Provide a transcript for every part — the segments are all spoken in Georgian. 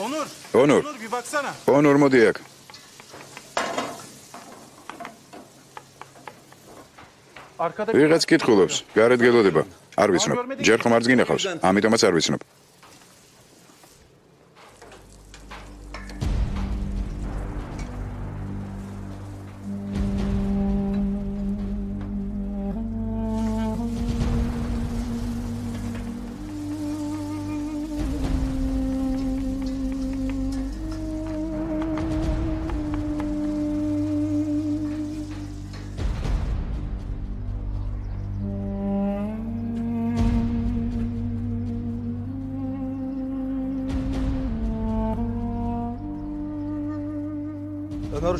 Onur, bir baksana. Onur მოდი აქ. ვიღაც კითხულობს, გარეთ გელოდება. არ ვიცნობ. ჯერ ხომ არც გინახავს, ამიტომაც არ ვიცნობ.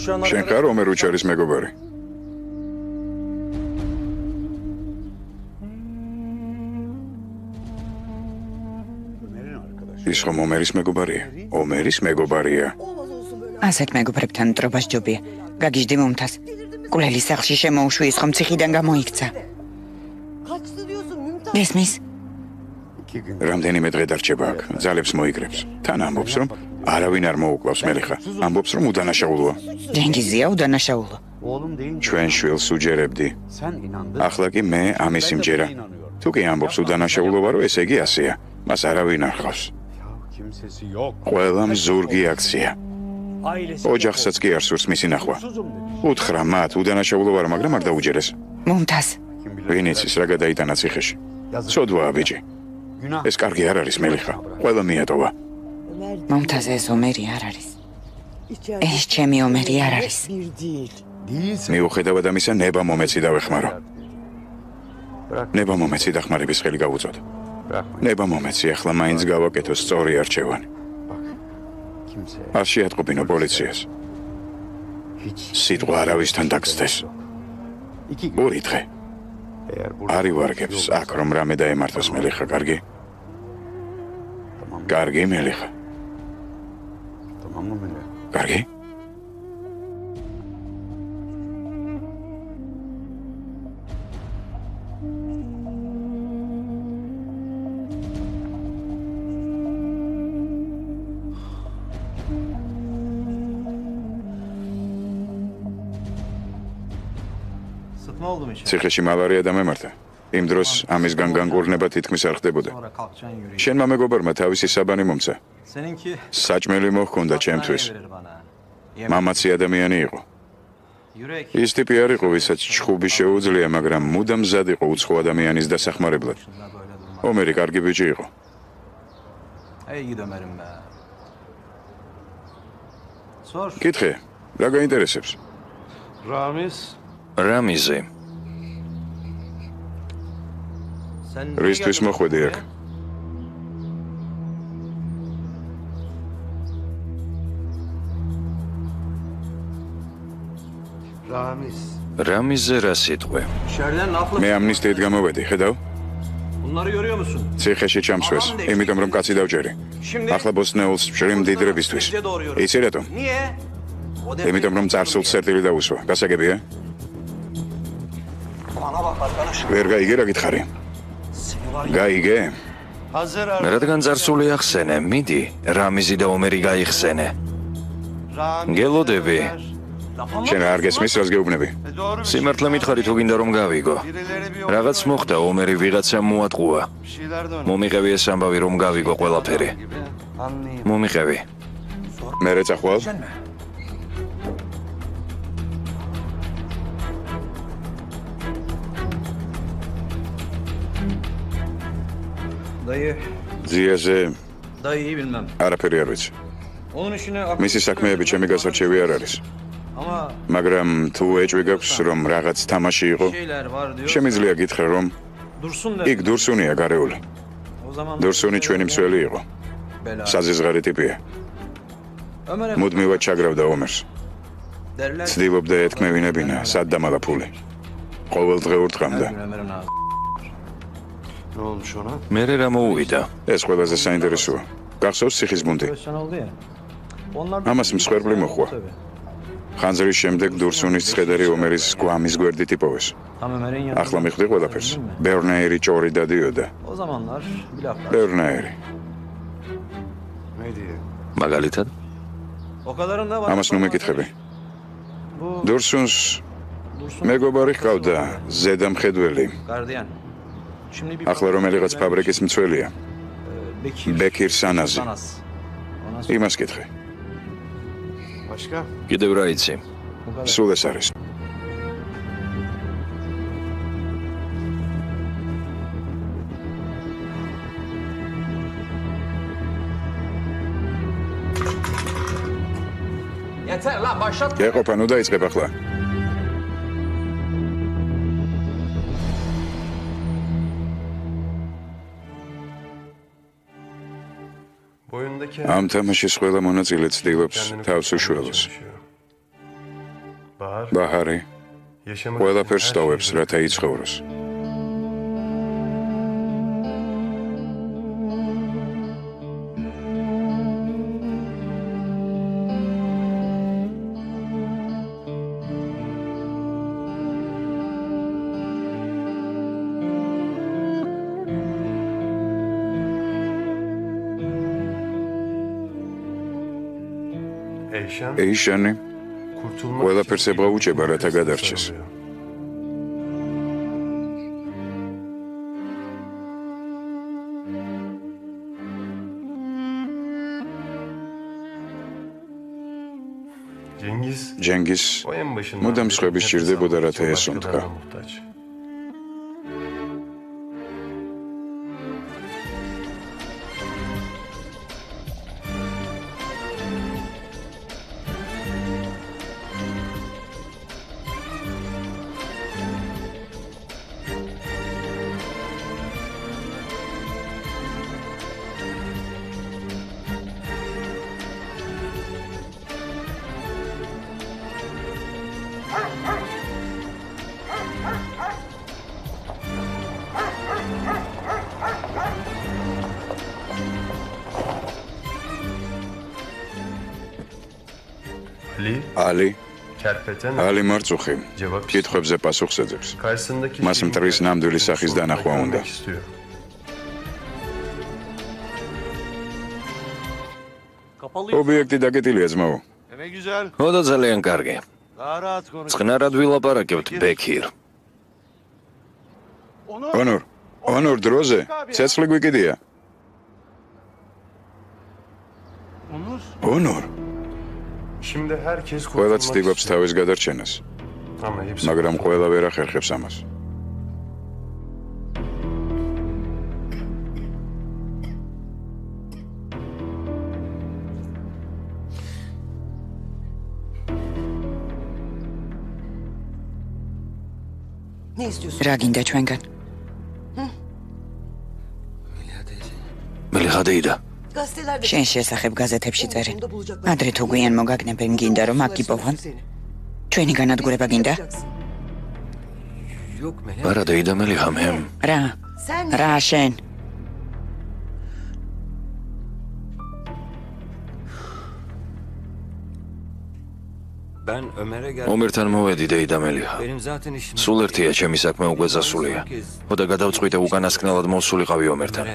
შენ ხარ ომერ უჩარის მეგობარი? ის ხომ ომერის მეგობარია? ომერის მეგობარია. ასეთ მეგობრებთან მტრობა სჯობია. გაგიჟდი მომთას. კულელის სახლში შემოუშვი ის ხომ ციხიდან გამოიქცა. გესმის? რამდენიმე დღე დარჩება აქ, ძალებს მოიგრებს. თან ამბობს, რომ არავინ არ მოუკლავს მელიხა. ამბობს, რომ უდანაშაულოა. ჯენგიზია უდანაშაულო. ჩვენ შვილს უჯერებდი. ახლა კი მე ამის იმჯერა. თუ კი ამბობს უდანაშაულო ვარო, ესე იგი ასეა. მას არავინ არ ხავს. ყველამ ზურგი აქცია. ოჯახსაც კი არ სურს მისი ნახვა. უთხრა მათ უდანაშაულო ვარო, მაგრამ არ დაუჯერეს. მომთას. ვინც ის რა გადაიტანა ციხეში. ცოდვაა ბიჭი. ეს კარგი არ არის მელიხა. ყველა მიატოვა. მომთას ეს ომერი არ არის. ეს ჩემი ომერი არ არის. მიუხედავად ამისა, ნება მომეცი დავეხმარო. ნება მომეცი დახმარების ხელი გავუწოდ. ნება მომეცი ახლა მაინც გავაკეთო სწორი არჩევანი. არ შეატყობინო პოლიციას. სიტყვა არავისთან დაგცდეს. ორი დღე. არ ივარგებს აქ რომ რამე დაემართოს მელიხა, კარგი? კარგი მელიხა. კარგი? ციხეში მალარია დამემართა. იმ დროს ამისგან განგურნება თითქმის არ ხდებოდა. შენმა მეგობარმა თავისი საბანი მომცა. საჭმელი მოჰქონდა ჩემთვის. მამაცი ადამიანი იყო. ის ტიპი არ იყო, ვისაც ჩხუბი შეუძლია, მაგრამ მუდამ მზად იყო უცხო ადამიანის დასახმარებლად. ომერი კარგი ბიჭი იყო. კითხე, რა გაინტერესებს? რამიზე. რისთვის მოხვედი აქ? რამიზე რა სიტყვე? მე ამნისტიით გამოვედი, ხედავ? ციხეში ჩამსვეს, იმიტომ რომ კაცი დავჭერი. ახლა ბოსნეულს ვშრიმ დიდრებისთვის. იცი რატომ? იმიტომ რომ წარსულს სერტილი დაუსვა. გასაგებია? ვერ გაიგე რა გითხარი? გაიგე? რადგან წარსული ახსენე, მიდი, რამიზი და ომერი გაიხსენე. გელოდები. შენ არ გესმის, რას გეუბნები? სიმართლე მითხარი თუ გინდა რომ გავიგო. რაღაც მოხდა, ომერი ვიღაცამ მოატყუა. მომიყევი ეს ამბავი რომ გავიგო ყველაფერი. მომიყევი. მე რეწახვალ? ძიაზე არაფერი არ ვიცი. მისი საქმეები ჩემი გასარჩევი არ არის. მაგრამ თუ ეჭვი გაქვს რომ რაღაც თამაში იყო, შემიძლია გითხრა რომ იქ დურსუნია გარეული. დურსუნი ჩვენი მსველი იყო. საზიზღარი ტიპია. მუდმივად ჩაგრავდა ომერს. ცდილობდა ეთქმევინებინა სად დამალა ფული. ყოველდღე ურტყამდა. მერე რა მოუვიდა? ეს ყველაზე საინტერესოა. გახსოვს ციხის ბუნტი? ამას მსხვერპლი მოხვა. ხანძრის შემდეგ დურსუნის ცხედარი ომერის გვამის გვერდით იპოვეს. ახლა მიხვდი ყველაფერს. ბერნაერი ჭორი დადიოდა. ბერნაერი. მაგალითად? ამას ნუ მეკითხები. დურსუნს მეგობარი ჰყავდა, ზედამხედველი. ახლა რომელიღაც ფაბრიკის მცველია. ბექირ სანაზი. იმას კითხე. კიდევ რა იცი? სულ ეს არის. გეყოფა, ნუ დაიწყებ ახლა. ამ თამაშის ყველა მონაწილე ცდილობს თავს უშველოს. ბაჰარი ყველაფერს ტოვებს, რათა იცხოვროს. ეიშანი ყველაფერს ებღაუჭება, რათა გადარჩეს. ჯენგის მუდამ სხვები სჭირდებოდა, რათა ესუნთქა. ალი მარწუხი კითხვებზე პასუხს ეძებს. მას მტრის ნამდვილი სახის დანახვა უნდა. ობიექტი დაკეტილია, ძმაო. ოდო ძალიან კარგი. წყნარად ვილაპარაკებთ, ბექირ. ონორ დროზე ცეცხლი გვიკიდია. ონორ ყველა ცდილობს თავის გადარჩენას, მაგრამ ყველა ვერ ახერხებს ამას. რა გინდა ჩვენგან? მელიხადეიდა. შენ შესახებ გაზეთებში წერენ. ადრე თუ გვიან მოგაგნებენ, გინდა რომ აქ იპოვონ? ჩვენი განადგურება გინდა? არა დეიდა მელიხა მე. რა შენ? ომერთან მოვედი დეიდა მელიხა. სულ ერთია ჩემი საქმე უკვე დასულია. ხოდა გადავწყვიტე უკანასკნელად მოვსულიყავი ომერთან.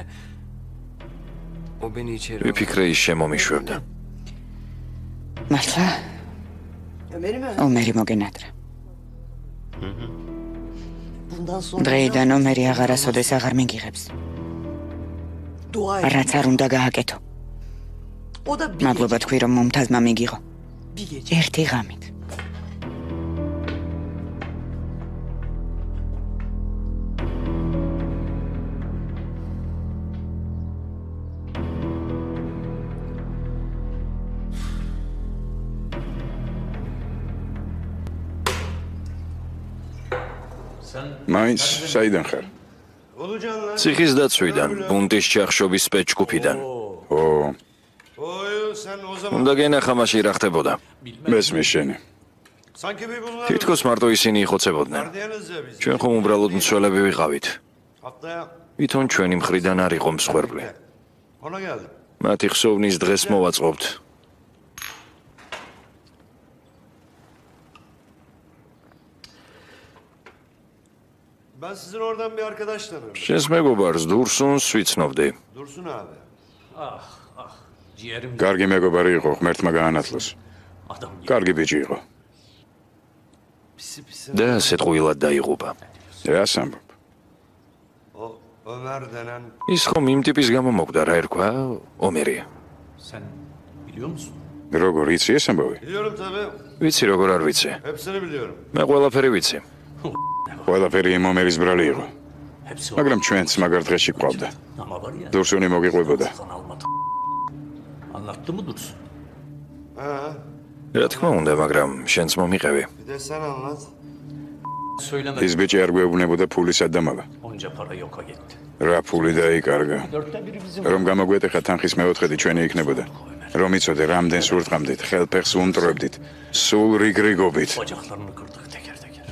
ვიფიქრე ის შემომიშვებდა. მართლა? ომერი მოგენატრა. დღეიდან ომერი აღარასოდეს აღარ მიგიღებს. რაც არ უნდა გააკეთო. მადლობა თქვი, რომ მომთაზმა მიგიღო. ერთი ღამით. მაინც საიდან ხარ? ციხის დაცვიდან, ბუნტის ჩახშობის სპეცჯგუფიდან. უნდა გენახა მაშინ რა ხდებოდა. მესმის შენი. თითქოს მარტო ისინი იხოცებოდნენ. ჩვენ ხომ უბრალოდ მცველები ვიყავით. ვითომ ჩვენი მხრიდან არ იყო მსხვერპლი. მათი ხსოვნის დღეს მოვაწყობთ. Ben sizin oradan bir arkadaş tanıyorum. შენს მეგობარს დურსუნს ვიცნობდი. კარგი მეგობარი იყო, ღმერთმა გაანათლოს. კარგი ბიჭი იყო. და სიტყვილად დაიღუპა. რას ამბობ? Ömer denen ის ხომ იმ ტიპის გამო მოგდა რა ერქვა ომერი. Sen biliyor musun? როგორ იცი ეს ამბავი? biliyorum tabii. ვიცი როგორ არ ვიცი. Hepsini biliyorum. მე ყველაფერი ვიცი. ყველაფერი იმ ომერის ბრალი იყო. Hepsi var. მაგრამ ჩვენც მაგარ დღეში გვყავდა. Ama var ya. დურსუნი მოგიყვებოდა. Sana almadı. Anlattı mı Dursun? Ha, რა თქმა უნდა, მაგრამ შენც მომიყევი. bir de sen anlat. Söylemedi. ის ბიჭი არ გვეუბნებოდა ფულის ადამალა. Onca para yoka gitti. რა ფული დაიკარგა. Dörtte biri bizim. რომ გამოგვეტეხა თანხის მეოთხედი ჩვენი იქნებოდა. რომ იცოდე რამდენს ურტყამდით, ხელფეხს უმტრობდით, სულ რიგრიგობით. Bacaklarını kırdık teker teker.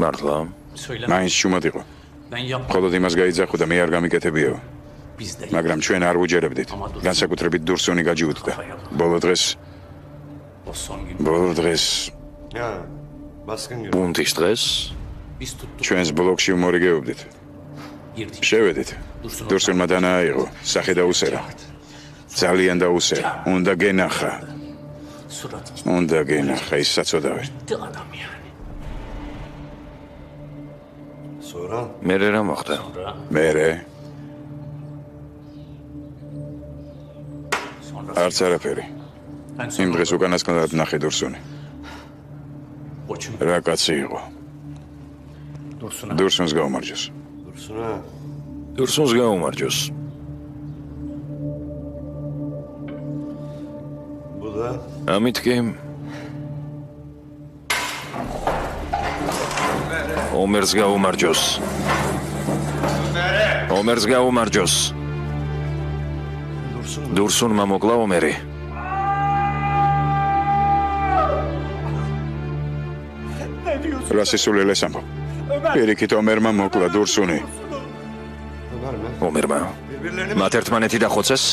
მართლა? Söyleme. მაინც შუმად იყო. Ben yapmadım. მხოლოდ იმას გაიძახო და მე არ გამიკეთებიაო. Biz de მაგრამ ჩვენ არ უჯერებდით. განსაკუთრებით დურსუნი გაჯიუტდა. ბოლო დღეს, o son gün ბოლო დღეს Ya, baskın gibi. ბუნტის დღეს biz tuttuk. ჩვენს ბლოკში უმორიგეობდით. Girdik. შევედით. დურსუნმა დანააიღო, სახე დაუსერა. ძალიან დაუსერა. უნდა გენახა. Surat gitti უნდა გენახა ის საწოდავი. adam yani. Sonra მე რა მოხდა? მერე Sonra არც არაფერი. ben იმ sonra დღეს უკანასკნელად ნახე დურსუნი. Boçum რა კაცი იყო. Dursun'a. დურსუნს გაუმარჯოს. Dursun ha. დურსუნს გაუმარჯოს. Bu da ამით კი ომერს გაუმარჯოს. ომერს გაუმარჯოს. დურსუნმა მოკლა ომერი. რა სისულელეს ამბობ. პირიქით ომერმა მოკლა დურსუნი. Ömer mi? ომერმა Birbirlerini მათ ერთმანეთი დახოცეს?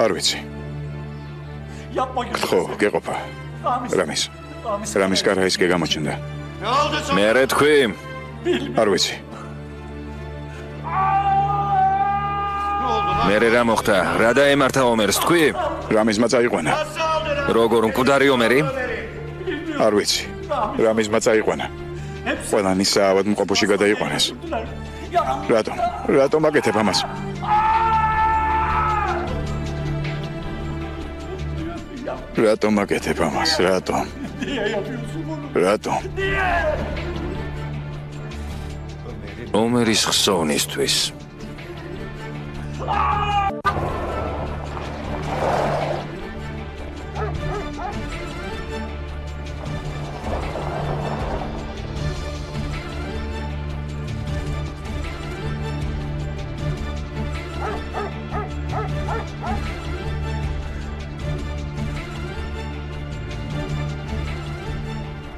არ ვიცი. Yapma ხო, გეყოფა. რამის კარაის გეგამოჩნდა. Ne oldu sana? მე რა თქვი? არ ვიცი. Ne oldu lan? მე რა მოხდა? რა დაემართა ომერს თქვი? რამიზმა წაიყვანა. Nasıl aldın? როგორ მკვდარი ომერი? არ ვიცი. რამიზმა წაიყვანა. ყველანი საავად მყოფოში გადაიყვანეს. რატომ? რატომ აკეთებ ამას? რატომ აკეთებ ამას? რატომ? რატომ? ომერის ხსოვნისთვის.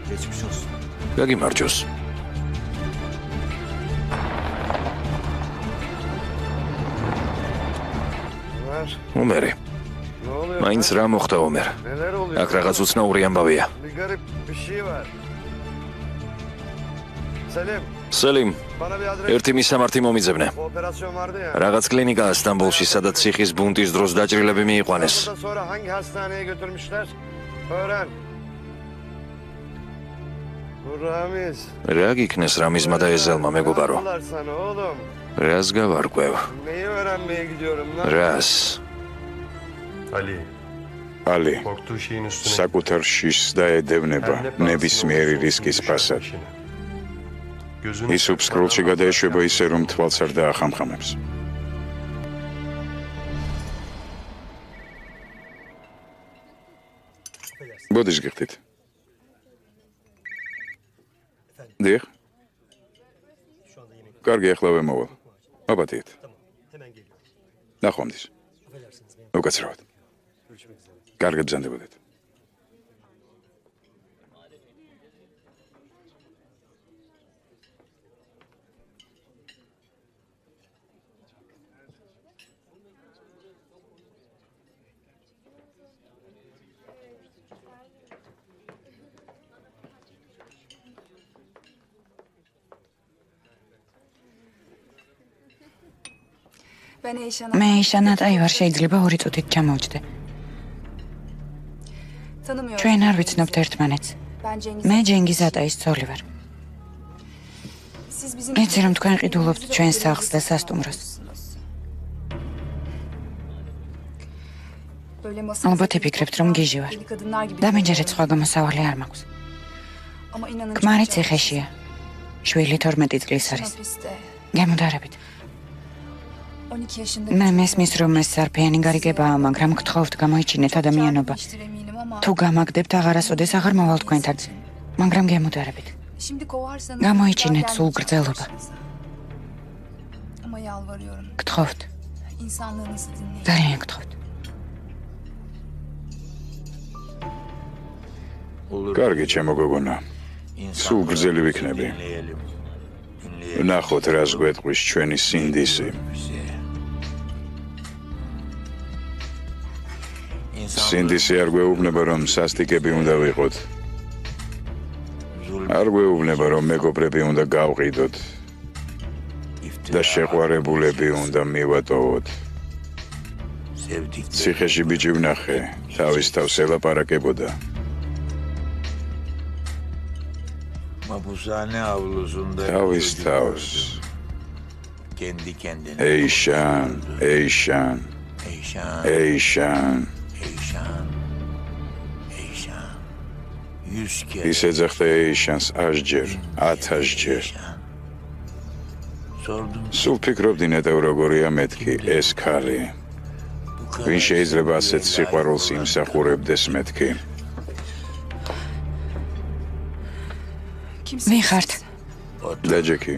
Geçmiş olsun. გაგიმარჯოს. Ömer, ომერი, ne oluyor? მაინც რა მოხდა ომერ? Neler oluyor? აქ რაღაც უცნაური ამბავია. Bir garip bir şey var. Selim, სელიმ, bana bir adres... ერთი მისამართი მომიძებნე. O operasyon vardı ya. რაღაც კლინიკაა სტამბოლში, სადაც ციხის ბუნტის დროს დაჭრილები მიიყვანეს. Ondan sonra hangi hastaneye götürmüşler? Öğren. Bu Ramiz. რა გიქნეს რამიზმა და ეზელმა მეგობარო? Yaptılar sana oğlum. რას გავარკვევ? Neyi öğrenmeye gidiyorum lan? რას? Ali, ალი korktuğu şeyin üstüne საკუთარ შიშს დაედევნება ნებისმიერი რისკის ფასად. gözünü ის უფსკროლში გადაეშვება ისე, რომ თვალს არ დაახამხამებს. ბოდიშ გიხდით. დიახ. კარგი, ახლა ვემოვალ. აბათიეთ. ნახვამდის. უკაცრავად. კარგად ბრძანდებოდეთ. მე იშანატაი ვარ, შეიძლება 2 წუთით ჩამოვჯდე. ჩვენ არ ვიცნობთ ერთმანეთს. მე ჯენგიზ ატაის ცოლი ვარ. იცი რომ თქვენ ყიდულობთ ჩვენ სახლს და სასტუმროს. ალბათ იფიქრებთ რომ გიჟი ვარ. და მეჯერეთ სხვა გამოსავალი არ მაქვს. ქმარი ციხეშია. შვილი 12 წლის არის. გემუდარებით. მე მესმის რომ ეს სარფიანი გარიგებაა, მაგრამ გთხოვთ გამოიჩინეთ ადამიანობა. თუ გამაგდებთ აღარასოდეს აღარ მოვალ თქვენთან, მაგრამ გემუდარებით. გამოიჩინეთ სულ გრძელობა. გთხოვთ. ძალიან გთხოვთ. კარგი, ჩემო გოგონა. სულ გრძელი ვიქნები. ნახოთ რას გვეტყვის ჩვენი სინდისი. სინდისი არ გვეუბნება რომ სასტიკები უნდა ვიყოთ. არ გვეუბნება რომ მეგობრები უნდა გავყიდოთ და შეყვარებულები უნდა მივატოვოთ. ციხეში ბიჭი ვნახე, თავის თავს ელაპარაკებოდა. თავის თავს. ეიშან, ეიშან, ეიშან. ის ეძახდა ეიშანს 100-ჯერ, 1000-ჯერ. სულ ფიქრობდი ნეტევ როგორია მეთქი ეს ქალი. ვინ შეიძლება ასეთ სიყვარულს იმსახურებდეს მეთქი? ვინ ხართ? დაჯექი.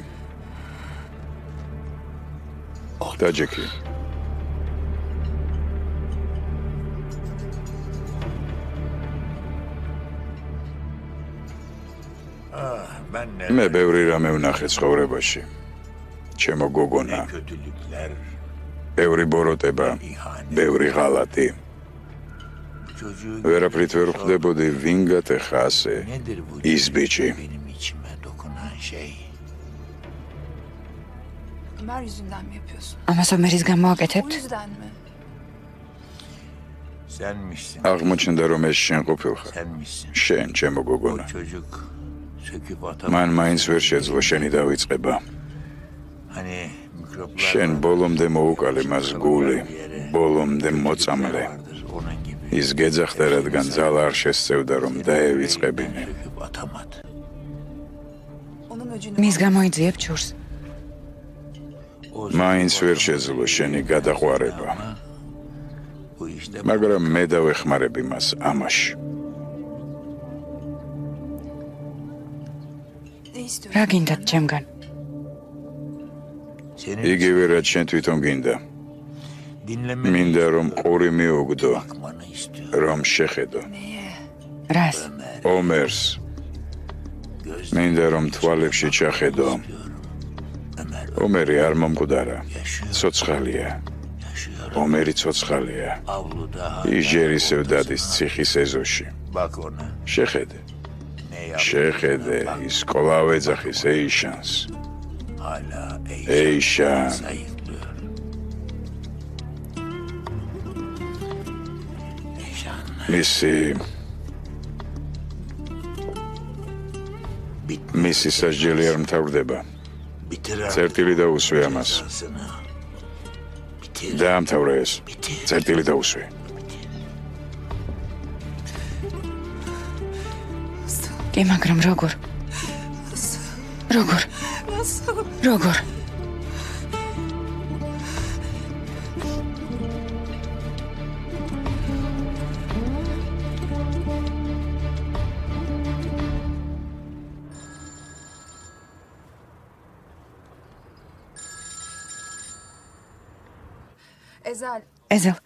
დაჯექი. მე ბევრი რამე ვნახე ცხოვრებაში. ჩემო გოგონა. ბევრი ბოროტება, ბევრი ღალატი. ვერაფრით ვერ ხვდებოდი ვინ გატეხა ასე ის ბიჭი. ამას ომერის გამო აკეთებთ? აღმოჩნდა რომ ეს შენ ყოფილხარ. შენ, ჩემო გოგონა. მან მაინც ვერ შეძლო შენი დავიწყება. შენ ბოლომდე მოუკალე მას გული, ბოლომდე მოწამლე. ის გეძახდა, რადგან ძალა არ შესწევდა რომ დაევიწყებინე. მის გამო იძიებ ჩურს. მაინც ვერ შეძლო შენი გადაყვარება. მაგრამ მე დავეხმარები მას ამაში. რა გინდათ ჩემგან? იგივე რაც შენ თვითონ გინდა. მინდა რომ ყური მიუგდო, რომ შეხედო. რას? ომერს. მინდა რომ თვალებში ჩახედო. ომერი არ მომკვდარა. ცოცხალია. ომერი ცოცხალია. ის ჯერ ისევ დადის ციხის ეზოში. შეხედე. შეხედე, ის კვლავ ეძახის ეიშანს. ეიშან. მისი სასჯელი არ მთავრდება. წერტილი დაუსვე ამას. დაამთავრე ეს. წერტილი დაუსვე. კი, მაგრამ როგორ? როგორ? როგორ? ეზელ,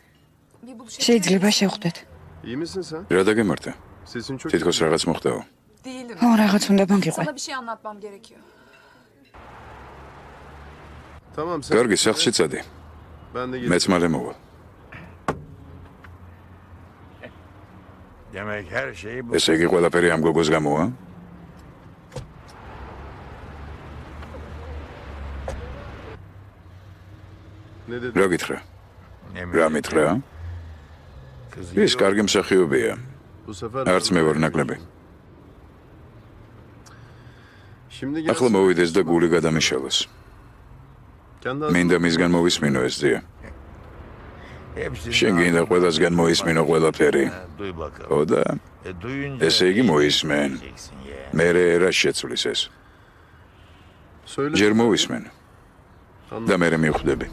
შეიძლება შევხვდეთ. İyi misin sen? რა დაგემართა? Sesin çok თითქოს რაღაც მოხდაო. Değilim. ო, რაღაც უნდა მოგიყვე. Sana bir şey anlatmam gerekiyor. Tamam sen. კარგი, სახლში წადი. Ben de მეც მალე მოვალ. ესე იგი ყველაფერი ამ გოგოს გამოა? Ne dedi? რა გითხრა? რა მითხრა? ის კარგი მსახიობია. Bu sefer არც მე ვარ ნაკლები. Şimdi ახლა მოვიდეს და გული გადამიშალოს. kendi მინდა მისგან მოვისმინო ეს ძია. შენ გინდა ყველასგან მოისმინო ყველაფერი. ხო და ესე იგი მოისმენ. მე რა შეცვლის ეს? söyle. ჯერ მოვისმენ და მე მივხვდები.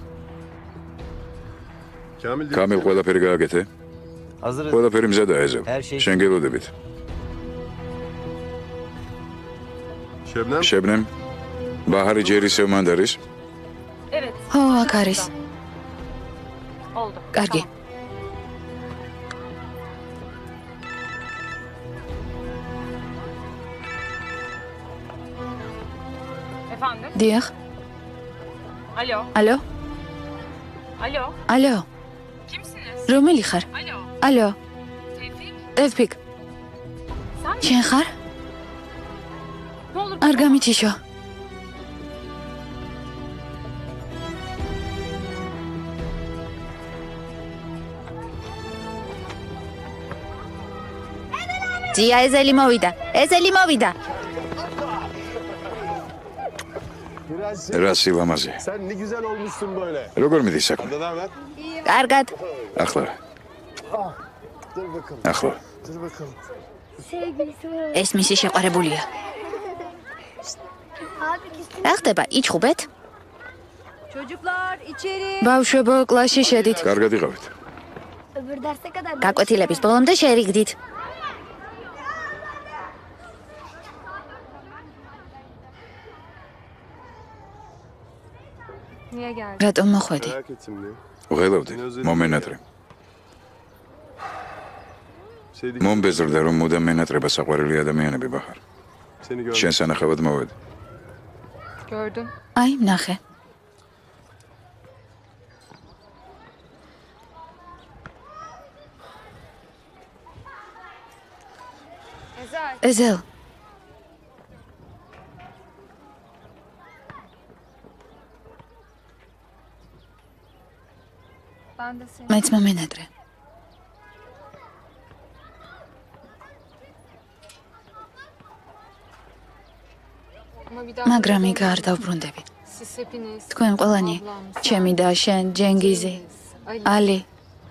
კამილ ყველაფერი გააკეთე? ყველაფერი მზადა ეზო. შენ გელოდებით. Şebnem. შებნემ ბაჰარი ჯერ ისევ მანდ არის? ხო, აქ არის. კარგი. Efendim? დიახ. Alo. ალო? Alo. ალო? Kimsiniz? რომელი ხარ? Alo. ალო? Tevfik. ტევფიკ, Sen mi? შენ ხარ? Ne olur არ გამიჩიშო. ძია ეზელი მოვიდა. ეზელი მოვიდა. რა სილამაზე. Sen ne güzel olmuşsun böyle. როგორ მიდის საქმე? Ne haber? კარგად. ახლა. Dur bakalım. ახლა. Dur bakalım. ეს მისი შეყვარებულია. რა ხდება? იჩხუბეთ? Çocuklar içeri. ბავშვებო, კლასში შედით. კარგად იყავით. Öbür derse kadar. გაკვეთილების ბოლომდე შერიგდით. Niye geldin? რატომ მოხვედი? Merak ettim diye. ვღელავდი. მომენატრე. Sevdik. მომბეზრდა რომ მუდამ მენატრება საყვარელი ადამიანები ბაჰარ. Seni gördüm. შენ სანახავად მოვედი. Gördüm. აი, ნახე. Ezel. ეზელ, Ben de seni. მეც მომენატრე. Ama bir daha მაგრამ იქ არ დავბრუნდები. siz hepiniz. თქვენ ყველანი, ablam, ჩემი და შენ, ჯენგიზი, Ali. ალი,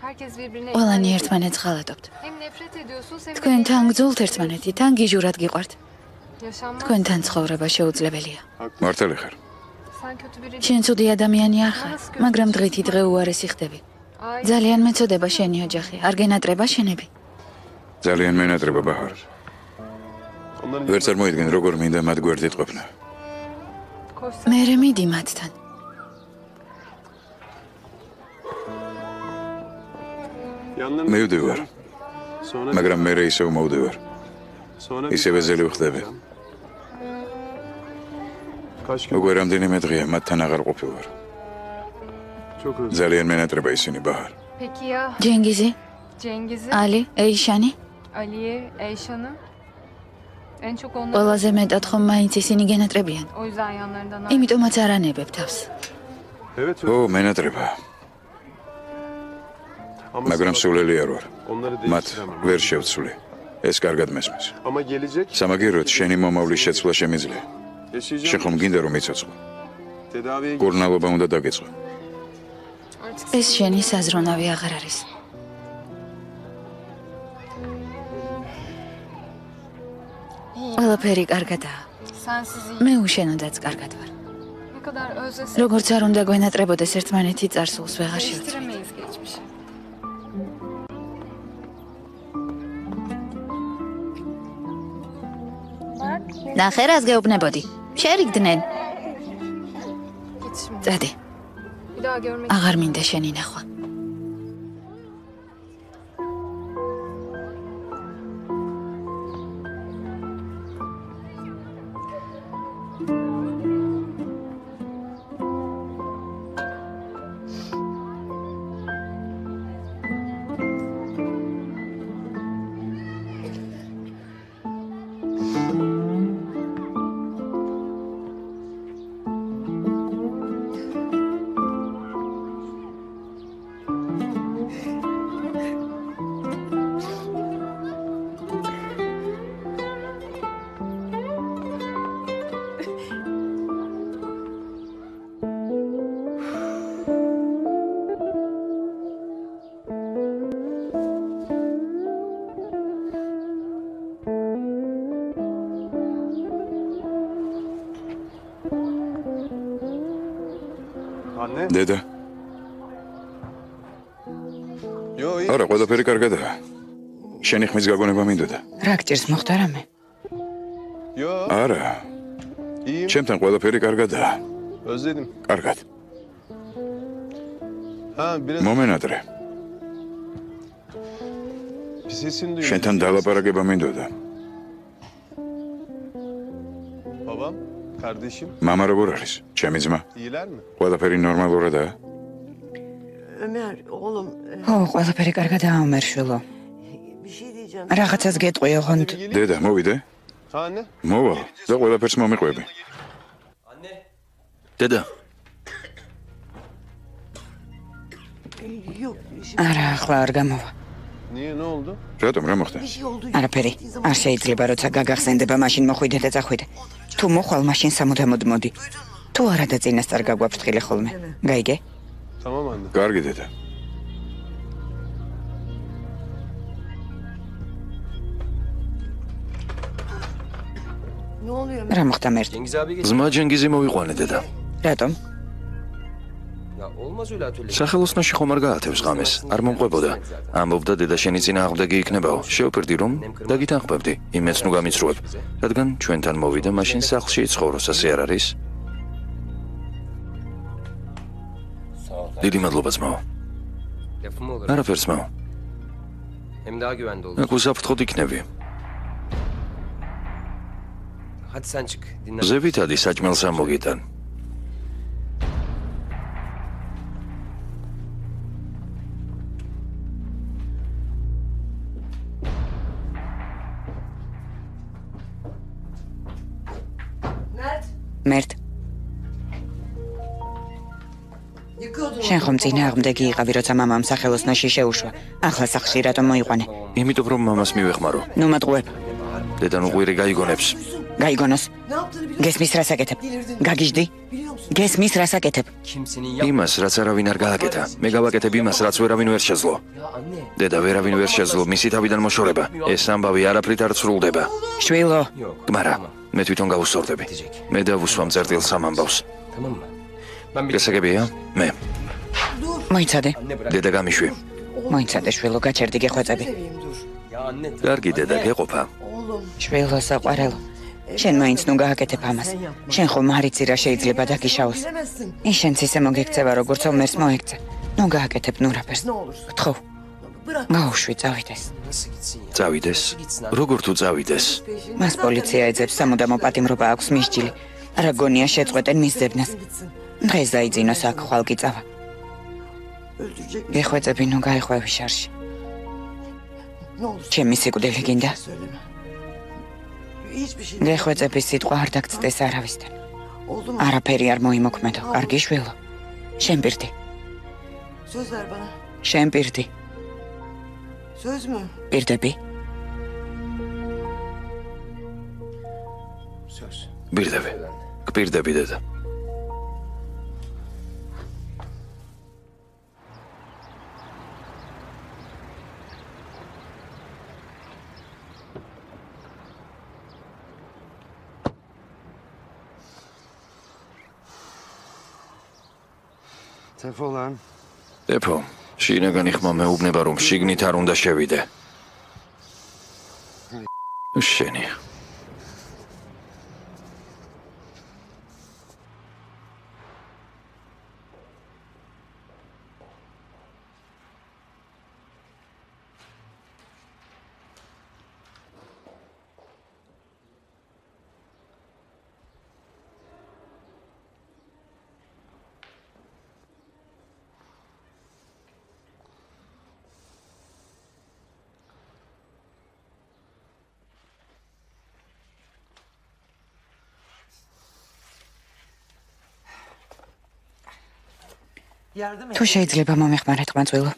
Herkes birbirine ყველანი ihanet ediyor. ერთმანეთს ღალატობთ. Hem nefret ediyorsunuz hem de თქვენთან გძულთ ერთმანეთი, თან გიჟურად გიყვართ. yaşanmaz. თქვენთან ცხოვრება შეუძლებელია. მართალი ხარ. Sen kötü biri შენ ცუდი ადამიანი არ ხარ, მაგრამ დღითი დღე უარესი ხდები. Ay, ძალიან მეწოდება შენი ოჯახი. არ გენატრება შენები? ძალიან მენატრება ბაჰარ. Onların ვერც არ მოიდგენ როგორ მინდა მათ გვერდით ყოფნა. koşsa მე მიდი მათთან. yanlarına მივდივარ, sonra მაგრამ მე ისევ მოვდივარ. sonra ისევ ეზელი ვხდები. kaç gün უკვე რამდენიმე დღეა მათთან აღარ ყოფილვარ. çok özür. ძალიან მენატრება ისინი ბაჰარ. Peki ya ჯენგიზი, Cengiz'i, ალი, ეიშანი? Ali'yi, Eyşan'ı? En çok onları. ყველაზე მეტად ხომ მაინც ისინი გენატრებიან. O yüzden yanlarından ayrı. იმიტომაც არ ანებებ თავს. Evet. ო, მენატრება, Ama მაგრამ სულელი არ ვარ. onları მათ değiştiremem. ვერ შევცვლი. ეს კარგად მესმის. Ama gelecek სამაგიეროდ შენი მომავლის შეცვლა შემიძლია. შენ yaşayacağım. ხომ გინდა რომ იცოცხლო? Tedaviye კურნალობა უნდა დაგეწყო. Artık ეს შენი საზრონავი აღარ არის. ყველაფერი კარგადაა. sensiz iyi. მე უშენოდაც კარგად ვარ. Ne kadar özlesek როგორც არ უნდა გვენატრებოდეს ერთმანეთი წარსულს ვეღარ შევცვლით. değiştiremeyiz geçmişi. ნახე რას გეუბნებოდი. შერიგდნენ. Git şimdi. წადი. Bir daha görmek აღარ მინდა შენი ნახვა. Anne? დედა, Yo, iyi. არა, ყველაფერი კარგადაა. შენი ხმის გაგონება მინდოდა. რა გჭირს მოხდა რამე? Yo, არა, iyiyim. ჩემთან ყველაფერი კარგადაა. Özledim. კარგად. Ha, biraz მომენადრე, bir sesini duyuyorum. შენთან დალაპარაკება მინდოდა. Babam, kardeşim, მამა როგორ არის? ჩემი ძმა. iyiler mi? ყველაფერი ნორმალურადაა? Ömer oğlum ო, ყველაფერი კარგადაა მერშულო. bir şey diyeceğim. რაღაცას გეტყვი ოღონდ. დედა, მოვიდე? Ha anne? მოვალ და ყველაფერს მომიყვები. დედა, Yok bir არა, ახლა არ გამოვა. Niye, ne oldu? რატომ რა მოხდა? şey oldu. არაფერი. არ შეიძლება როცა გაგახსენდება, მაშინ მოხვიდე და წახვიდე. თუ მოხვალ, მაშინ სამუდამოდ მოდი. თუ არა და წინასწარ გაგვაფრთხილე ხოლმე. გაიგე? Tamam anne. კარგი დედა. Ne oluyor? რა მოხდა მერტ? ძმა ჯენგიზი მოვიყვანე დედა. რატომ? სახელოსნოში ხომ არ გაათევს ღამეს, არ მომყვებოდა. ამბობდა დედა შენი წინააღმდეგი იქნებაო. შევპირდი რომ დაგითანხმებდი, იმეც ნუ გამიცრუებ. რადგან ჩვენთან მოვიდა, მაშინ სახლში იცხოვროს, ასე არ არის? დიდი მადლობა ძმაო. არაფერს ძმაო. აქ უსაფრთხოდ იქნები. ზევით ადი საჭმელს ამოგიტან. Mert მერტ, yıkıyordun. შენ ხომ წინააღმდეგი იყავი, როცა მამამ სახელოსნოში შეუშვა. ახლა სახლში რატომ მოიყვანე? იმიტომ რომ მამას მივეხმარო. ნუ მატყუებ. დედა ნუ ღვირი გაიგონებს. გაიგონოს. Ne yaptığını biliyor გესმის რას აკეთებ? გაგიჟდი? biliyor musun? გესმის რას აკეთებ? იმას, რაც არავინ არ გააკეთა. მე გავაკეთებ იმას, რაც ვერავინ ვერ შეძლო. დედა ვერავინ ვერ შეძლო მისი თავიდან მოშორება. ეს ამბავი არაფრით არ ცრულდება. შვილო, გმარა, მე თვითონ გავუსწორდები. მე დავუსვამ წერტილს ამ ამბავს. გასაგებია? მე. მოიცადე. დედა გამიშვი. მოიცადე შვილო, გაჩერდი გეხვეწები. Seveyim dur. კარგი დედა, გეყოფა. Oğlum შვილო საყვარელო. შენ მაინც ნუ გააკეთებ ამას. შენ ხომ არ იცი რა შეიძლება დაგიშაოს. bilemezsin. ის შენც ისე მოგექცევა, როგორც ომერს მოექცე. ნუ გააკეთებ ნუ რაფერს. Ne olur. გთხოვ, Bırak. გაუშვი, წავიდეს. წავიდეს. როგორ თუ წავიდეს? მას პოლიცია ეძებს, სამუდამო პატიმრობა აქვს მისჯილი. რა გონია შეწყვეტენ მის ძებნას. Bitsin. დღეს დაიძინოს აქ ხვალკი წავა. Öldürecek. გეხვეწები ნუ გაიხვევი შარში. Ne olur. ჩემი სიკვდილი გინდა? Söyleme. Hiçbir şey. გეხვეწების სიტყვა არ დაგწდეს არავისთან. Oldu mu? არაფერი არ მოიმოქმედო. კარგი შვილო. შენ პირდი. Söz ver bana. შენ პირდი. Söz mü? პირდები? ბირდები. გპირდები დედა. Tefo lan. ეფო, შინაგანი ხმა მეუბნება რომ შიგნით არ უნდა შევიდე. შენი. Yardım et. თუ შეიძლება მომეხმარეთ ყმაწვილო.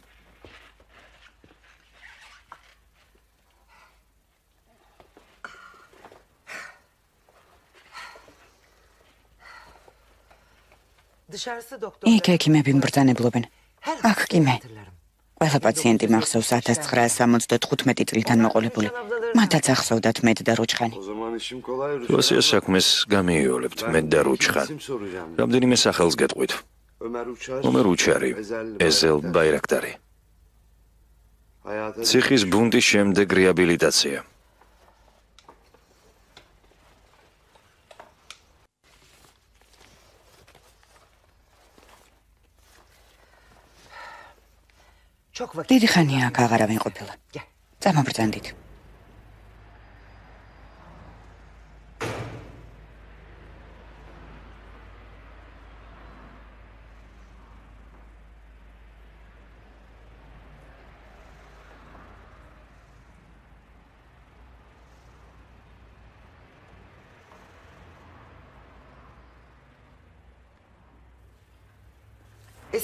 Dışarısı doktor. იქ ექიმები mbრძანებლობენ. აქ კი მე. ყველა პაციენტი მახსოვს 1975 წლიდან მოყოლებული. მათაც ახსოვდათ მეტ და რუჩხანი. O zaman işim kolay. თუ ასე საქმეს გამიეოლებთ მე და რუჩხან. İsim soracağım. რამდენიმე სახელს გეტყვით. ომერ უჩარი, ეზელ ბაირაქტარი. ციხის ბუნტის შემდეგ რეაბილიტაცია. დიდი ხანია აქ აღარავინ ყოფილა. წამობრძანდით.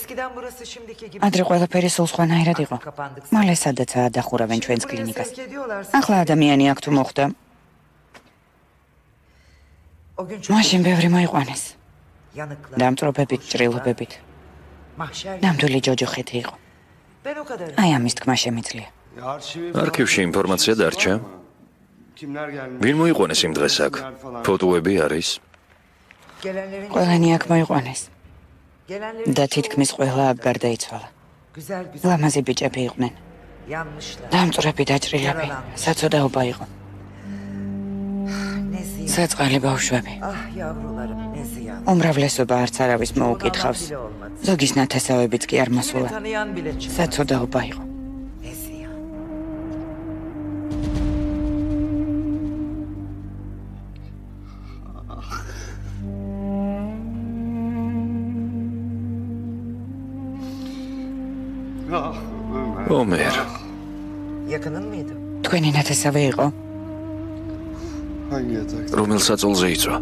ადრე ყველაფერი სულ სხვანაირად იყო. მალე სადაცაა დახურავენ ჩვენს კლინიკას. ახლა ადამიანი აქ თუ მოხვდა. მაშინ ბევრი მოიყვანეს. დამწრობებით, ჭრილობებით. ნამდვილი ჯოჯოხეთი იყო. აი ამის თქმა შემიძლია. არქივში ინფორმაცია დარჩა. ვინ მოიყვანეს იმ დღეს აქ? ფოტოები არის? ყველანი აქ მოიყვანეს. და თითქმის ყველა აქ გარდაიცვალა. ლამაზი ბიჭები იყვნენ. დამწვრები დაჭრილები, საცოდაობა იყო. საწყალი ბავშვები. უმრავლესობა არც არავის მოუკითხავს. ზოგის ნათესავებიც კი არ მოსულა. საცოდაობა იყო. ომერ. თქვენი ნათესავი იყო? რომელ საწოლზე იწვა?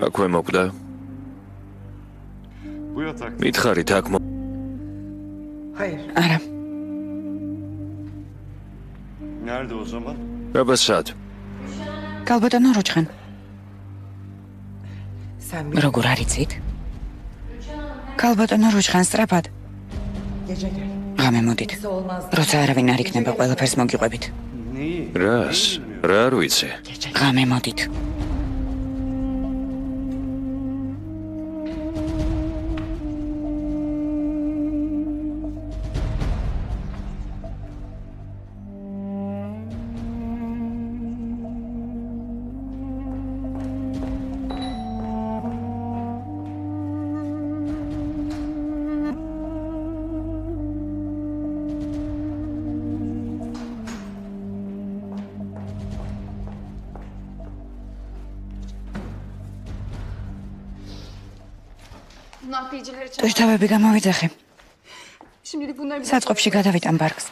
აქვე მოკვდა? მითხარით აქ არა. რაბასად? კალბატონო როჩხან. როგორ არიცით? კალბატონო როჩხან სწრაფად. ღამე მოდით. როცა არავინ არ იქნება ყველაფერს მოგიყვებით. რას? რა არ ვიცი? ღამე მოდით. ტვირთავები გამოვიძახე. საწყობში გადავიტან ბარგს.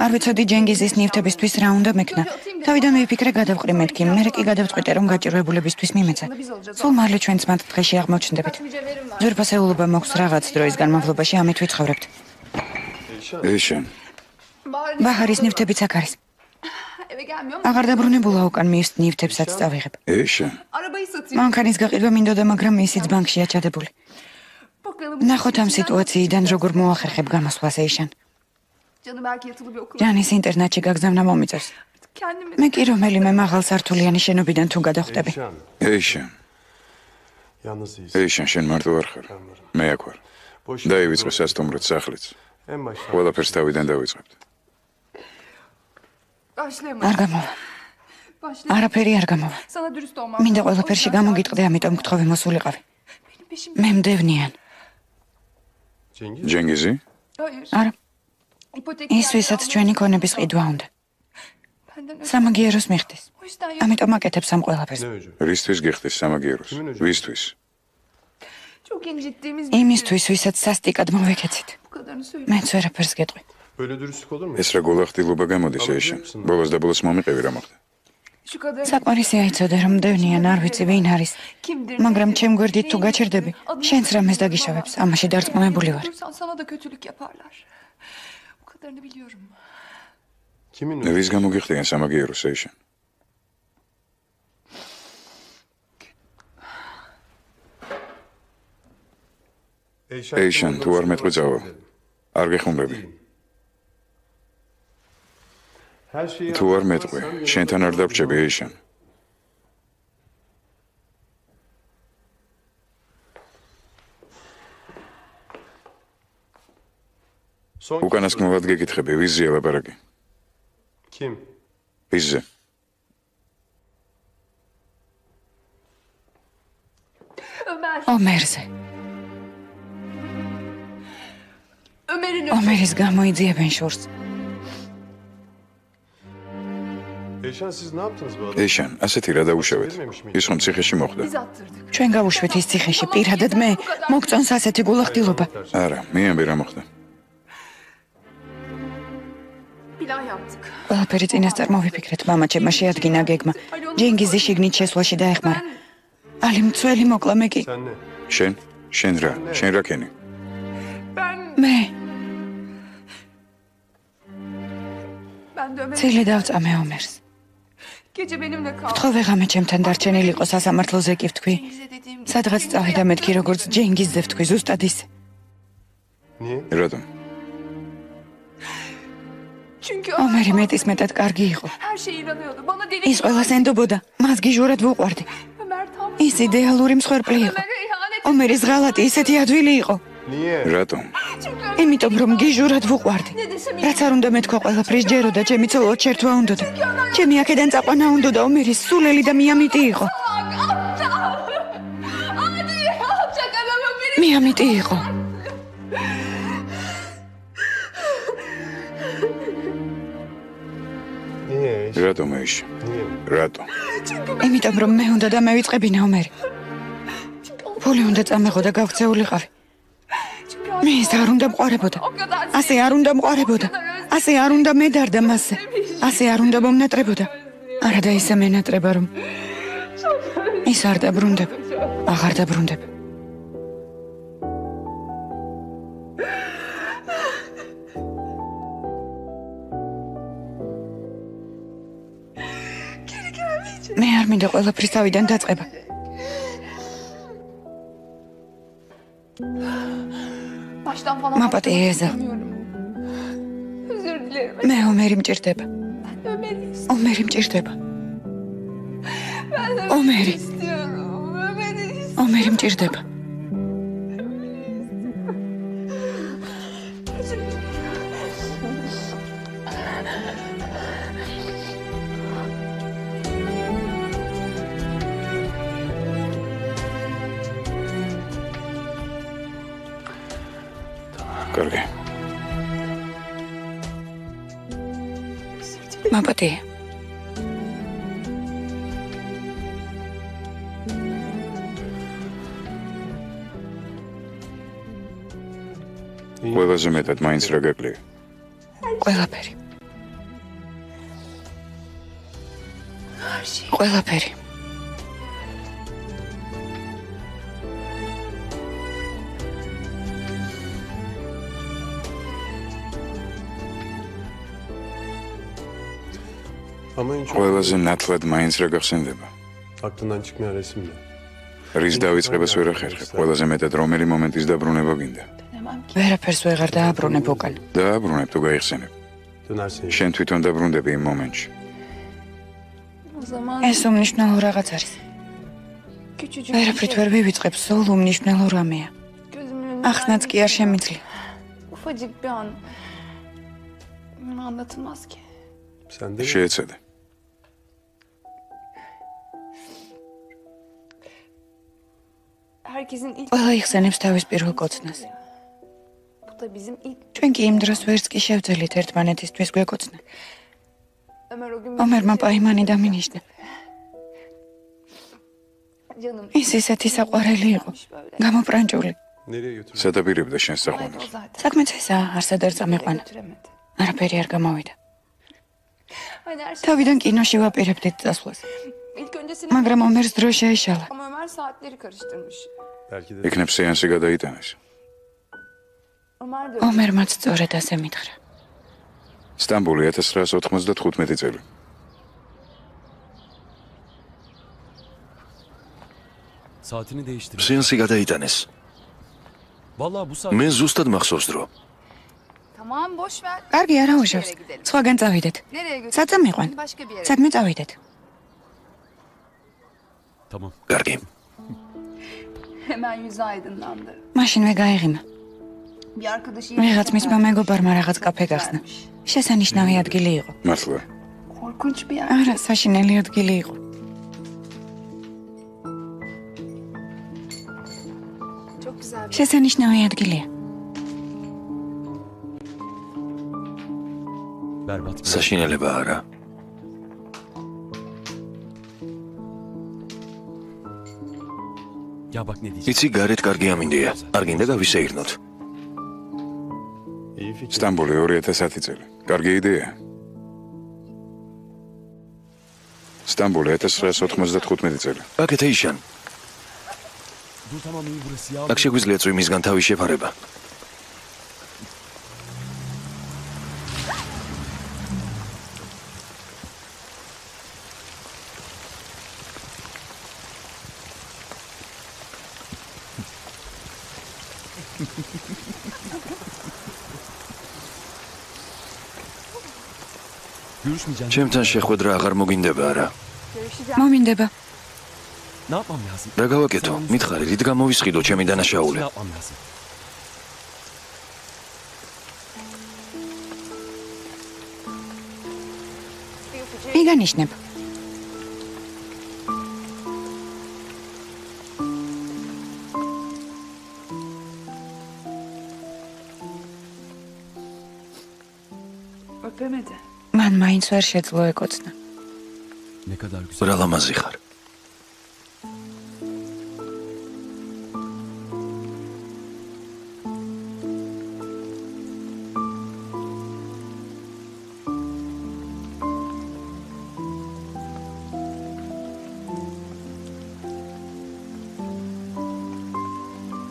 არ ვიცოდი ჯენგიზის ნივთებისთვის რა უნდა მექნა. თავიდან ვიფიქრე გადავყრი მეთქი, მერე კი გადავწყვიტე რომ გაჭირვებულებისთვის მიმეცა. სულ მალე ჩვენც მათ დღეში აღმოჩნდებით. ძვირფასეულობა მოხს რაღაც დროის განმავლობაში ამით ვიცხოვრებთ. ეშენ. ბაჰარის ნივთებიც აქ არის. აღარ დაბრუნებულა უკან მის ნივთებსაც წავიღებ. ეშენ. მანქანის გაყიდვა მინდოდა, მაგრამ ისიც ბანკშია ჩადებული. ნახოთ ამ სიტუაციიდან როგორ მოახერხებ გამოსვლას ეიშან. ჯანის ინტერნეტში გაგზავნა მომიწევს. მე კი რომელიმე მაღალსართულიანი შენობიდან თუ გადახვდები. ეიშან. ეიშან, შენ მარტო არ ხარ. მე აქ ვარ. დაივიწყე სასტუმროც სახლიც. ყველაფერს თავიდან დავიწყებთ. არ გამოვა. არაფერი არ გამოვა. მინდა ყველაფერში გამოგიტყდე, ამიტომ გთხოვე მოსულიყავი. მე მდევნიან. ჯენგიზი? არა. ის ვისაც ჩვენი ქონების ყიდვა უნდა. სამაგიეროს მიხდის. ამიტომ აკეთებს ამ ყველაფერს. რისთვის გიხდის სამაგიეროს? ვისთვის? იმისთვის, ვისაც სასტიკად მოვეკეცით. მეც ვერაფერს გეტყვი. ეს რა გულახდილობა გამოდის ეშენ? ბოლოს და ბოლოს მომიყევი რა მოხდა? საკმარისია იცოდე რომ მდევნიან, არ ვიცი ვინ არის, მაგრამ ჩემ გვერდით თუ გაჩერდები, შენც რამეს დაგიშავებს, ამაში დარწმუნებული ვარ. ვის გამოგიხდიან სამაგიეროს ეშენ? ეიშან, თუ არ მეტყვიძავო, არ გეხუმრები. თუ არ მეტყვი, შენთან არ დავრჩები, ეიშან. უკანასკნელად გეკითხები, ვიზია ლაპარაკი? Kim? ვიზზე. ომერზე. ომერის გამოიძიებენ შორს. Eşan siz ne yaptınız bu adam? ეიშან, ასეთი რა დაუშავეთ? ის რომ ციხეში მოხვდა? ჩვენ გავუშვით ის ციხეში, პირადად მე მოგწონს ასეთი გულახდილობა. არა, მიამბი რა მოხდა. ყველაფერი წინასწარ მოვიფიქრეთ, მამა ჩემმა შეადგინა გეგმა. ჯენგიზი შიგნით შესვლაში დაეხმარა. ალი მცველი მოკლა მე კი. Sen ne? შენ რა ქენი? მე ცილე დავწამე ომერს. თხოვე ღამე ჩემთან დარჩენილი იყო სასამართლოზე კი ვთქვი. სადღაც წავიდა მეთქი როგორც ჯენგიზზე ვთქვი, ზუსტად ისე. Niye? რატომ? ომერი მეტის მეტად კარგი იყო. ის ყველას ენდობოდა, მას გიჟურად ვუყვარდი. ის იდეალური მსხვერპლი იყო. ომერის ღალატი ისეთი ადვილი იყო. Niye? რატომ? იმიტომ რომ გიჟურად ვუყვარდი. რაც არ უნდა მეთქვა ყველაფრის ჯეროდა, ჩემი ცოლად შერთვა უნდოდა. ჩემი აქედან წაყვანა უნდოდა, ომერის სულელი და მიამიტი იყო. მიამიტი იყო. Niye? რატომ ეიშ? Niye? რატომ? იმიტომ რომ მე უნდა დამევიწყებინა ომერი. ფული უნდა წამეღო და გავქცეულიყავი. მე ის არ უნდა მყარებოდა. ასე არ უნდა მყარებოდა. ასე არ უნდა მედარდა მასზე. ასე არ უნდა მომნატრებოდა. არა და ისე მენატრება რომ ის არ დაბრუნდება. აღარ დაბრუნდება. მე არ მინდა ყველაფრის თავიდან დაწყება. მაპატი ეზა. მე ომერი მჭირდება. ომერი მჭირდება. ომერი მჭირდება. კარგი. მაპატი. ყველაზე მეტად მაინც რა გაკლია? ყველაფერი. ყველაფერი. Ama en çok ყველაზე ნათლად მაინც რა გახსენდება? aklından çıkmayan resimler. რის დავიწყებას ვერ ახერხებ, ყველაზე მეტად რომელი მომენტის დაბრუნება გინდა? ვერაფერს ვეღარ დააბრუნებ უკან. დააბრუნებ თუ გაიხსენებ? Dönersin. შენ თვითონ დაბრუნდები იმ მომენტში. ეს უმნიშვნელო რაღაც არის. ვერაფრით ვერ ვივიწყებ, სულ უმნიშვნელო რამეა. ახსნაც კი არ შემიძლია. Ufacık bir an. Anlatılmaz ki. Sen de შეეცადე. Herkesin ilk ყველა იხსენებს თავის პირველ კოცნას. bu da bizim ilk ჩვენ კი იმ დროს ვერც კი შევძელით ერთმანეთისთვის გვეკოცნა. Ömer o gün ომერმა პაიმანი დამინიშნა. canım ის ისეთი საყვარელი იყო, გამოპრანჭული. nereye götürdün? სადაპირებდა შენს o საყვანოს. zaten საქმე წესაა, არსად არ წამეყვანა. götüremedi. არაფერი არ გამოვიდა. Hani her şey თავიდან კინოში ვაპირებდით წასვლას, ilk öncesini მაგრამ ომერს დრო შეეშალა. ama Ömer saatleri karıştırmış. Belki de იქნებ სეანსი გადაიტანეს. Ömer de ომერმაც სწორედ ასე მითხრა. სტამბული 1995 წელი. Saatini değiştirmiş. სეანსი გადაიტანეს. მე ზუსტად მახსოვს დრო. Tamam boş ver. კარგი, არა უშავს. სხვაგან წავიდეთ. Nereye götür? სად წამიყვან? Başka bir yere. სადმე წავიდეთ? Tamam. კარგი. Hemen yüzü aydınlandı. მაშინვე გაიღიმა. Bir arkadaşı ვიღაც მისმა მეგობარმა რაღაც კაფე გახსნა. შესანიშნავი ადგილი იყო. მართლა. Korkunç bir yer. არა, საშინელი ადგილი იყო. Çok güzel bir yer. შესანიშნავი ადგილია. Berbat. საშინელება არა. Ya bak ne diyeceğim. იცი გარეთ კარგი ამინდია. არ გინდა გავისეირნოთ. İyi fikir. სტამბოლი 2010 წელი. კარგი იდეა. სტამბოლი 1995 წელი. აკეთე იშან. Dur tamam iyi burası ya. აქ შეგვიძლია წვიმისგან თავის შეფარება. Görüşmeyeceğim. ჩემთან შეხვედრა აღარ მოგინდება არა. მომინდება. Ne yapmam lazım? რა გავაკეთო? მითხარი, რით გამოვისყიდო ჩემი Ne დანაშაული? yapmam lazım? მიგანიშნებ. Öpemedi. მან მაინც ვერ შეძლო ეკოცნა. Ne kadar güzel. რა ლამაზი ხარ.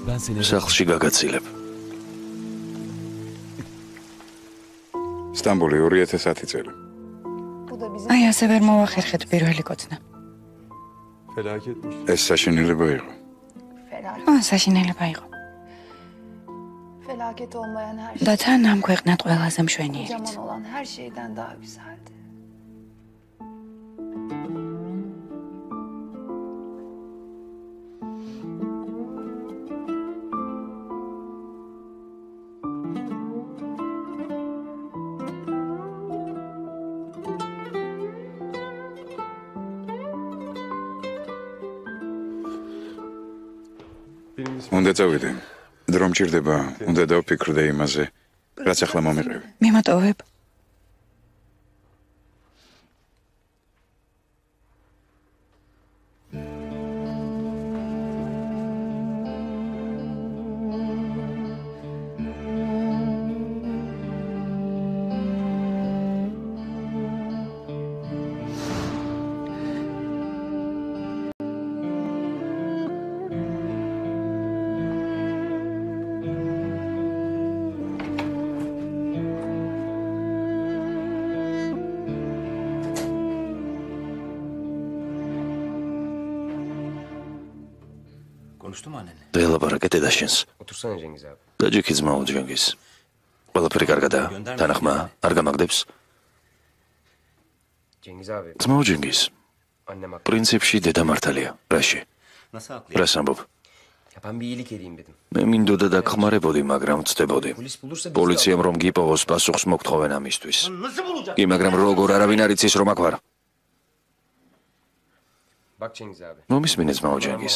Ben seni სახლში გაგაცილებ. სტამბოლი 2010 წელი. Bu da bizim აი ასე ვერ მოვახერხეთ პირველი კოცნა. Felaketmiş. ეს საშინელება იყო. felaket. საშინელება იყო. Felaket olmayan her şey. და თან ამ ქვეყნად ყველაზე მშვენიერიც. Kocaman olan her şeyden daha güzeldi. უნდა წავიდე. დრო მჭირდება. უნდა დავფიქრდე იმაზე, რაც ახლა მომიყევი. მიმატოვებ. დელაპარაკე დედაშენს. დაჯექი ძმაო ჯანგის. ყველაფერი კარგადაა. თანახმა არ გამაგდებს? ძმაო ჯანგის. პრინციპში დედა მართალია. რაში? რას ამბობ? მე მინდოდა დაგხმარებოდი, მაგრამ ვწდებოდი. პოლიციამ რომ გიპოვოს, პასუხს მოგთხოვენ ამისთვის. კი, მაგრამ როგორ არავინ არ იცის რომ აქ ვარ. მომისმინე ძმაო ჯანგის.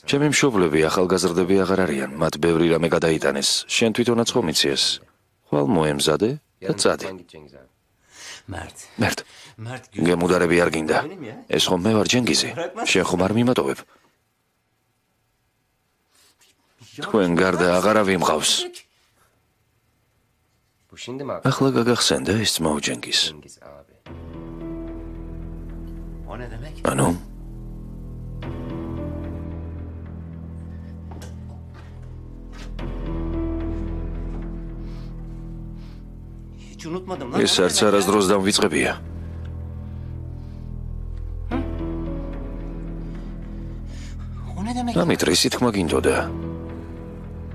ჩემი მშობლები ახალგაზრდები აღარ არიან, მათ ბევრი რამე გადაიტანეს. შენ თვითონაც ხომ იცი ეს? ხვალ მოემზადე და წადი. მერტ. გემუდარები არ გინდა. ეს ხომ მე ვარ ჯენგიზი. შენ ხომ არ მიმატოვებ? თქვენ გარდა აღარავინ მყავს. ახლა გაგახსენდა ეს ძმაო ჯენგის. ანუ ეს არც არასდროს დამვიწყებია. ამით რისი თქმა გინდოდა?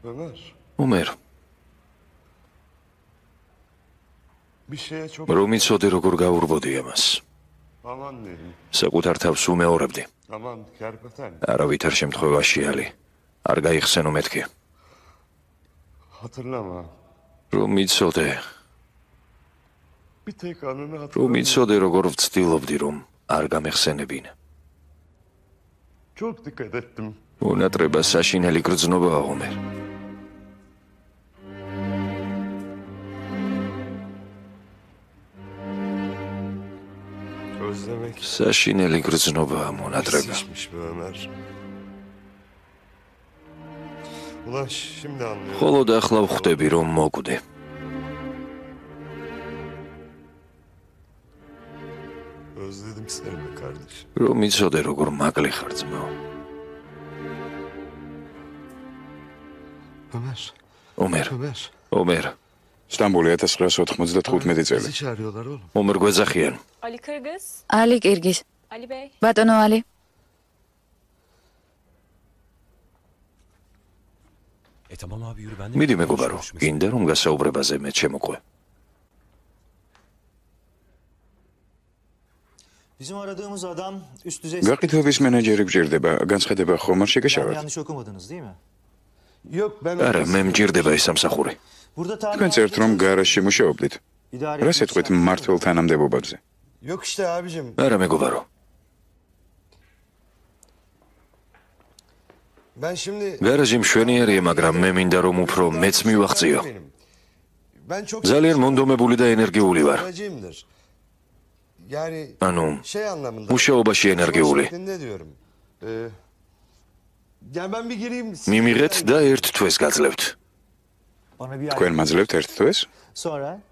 ომერ რომ იცოდე როგორ გაურბოდი ამას საკუთარ თავს უმეორებდი არავითარ შემთხვევაში ალი არ გაიხსენო მეთქი რომ იცოდე როგორ ვცდილობდი რომ არ გამეხსენებინა უნატრება საშინელი გრძნობაა ომერ საშინელი გრძნობაა მონატრება ხოლო ახლა ვხვდები რომ მოკვდე რომ იცოდე როგორ მაკლი ხარ ძმაო ომერ სტამბოლი 1995 წელი ომერ გვეძახიან ალი კირგიზ ბატონო ალი მიდი მეგობარო გინდა რომ გასაუბრებაზე მე შემოყვე გაყიდვების მენეჯერი გჭირდება განცხადება ხომ არ შეგეშალათ არა მე მჭირდება ეს სამსახური თქვენ წერთ რომ გარაჟში მუშაობდით რა სიტყვით მმართველ თანამდებობებზე არა მეგობარო გარაჟი მშვენიერია მაგრამ მე მინდა რომ უფრო მეც მივახციო ძალიან მონდომებული და ენერგიული ვარ ანუ მუშაობაში ენერგიული მიმიღეთ და ერთ თვეს გაძლევთ თქვენ მაძლევთ ერთ თვეს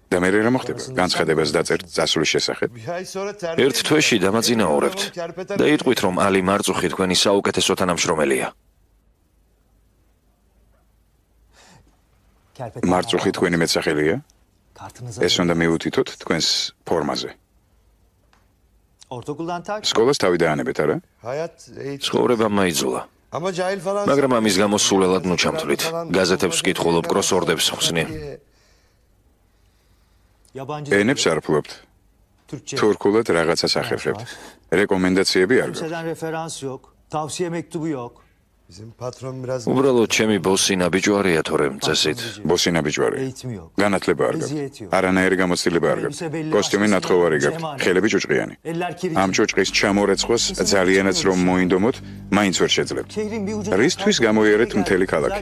და მე რა მოხდება განცხადებას დაწერთ წასვლის შესახებ ერთ თვეში დამაწინაურებთ და იტყვით რომ ალი მარწუხი თქვენი საუკეთესო თანამშრომელია მარწუხი თქვენი მეტსახელია ეს უნდა მიუთითოთ თქვენს ფორმაზე სკოლას თავი დაანებეთ არა ცხოვრება მაიძულა მაგრამ ამის გამო სულელად ნუ ჩამთვლით გაზეთებს ვკითხულობ კროსვორდებს ხსნი ენებს არ ფლობთ თურქულად რაღაცას ახერხებთ რეკომენდაციები არ გაქვთ უბრალოდ ჩემი ბოსი ნაბიჯვარია თორემ წესით ბოსი ნაბიჯვარია განათლება არ გაქვთ არანაირი გამოცდილება არ გაქვთ კოსტიუმი ნათხოვარი გაქვთ ხელები ჭუჭყიანი ამ ჭუჭყის ჩამორეცხვას ძალიანაც რომ მოინდომოთ მაინც ვერ შეძლებთ რისთვის გამოიერეთ მთელი ქალაქი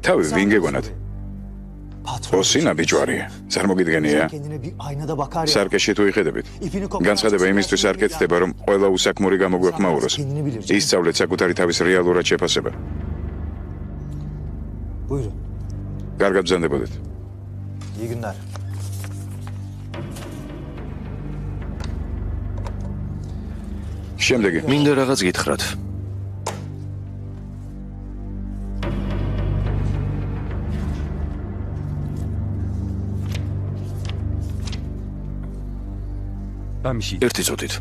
თავი ვინ გეგონათ ბოსი ნაბიჯვარია წარმოგიდგენია სარკეში თუ იხედებით განცხადება იმისთვის არ კეთდება რომ ყველა უსაქმური გამოგვეხმაუროს ისწავლეთ საკუთარი თავის რეალურად შეფასება კარგად ბრძანდებოდეთ შემდეგი მინდა რაღაც გითხრათ ერთი წუთით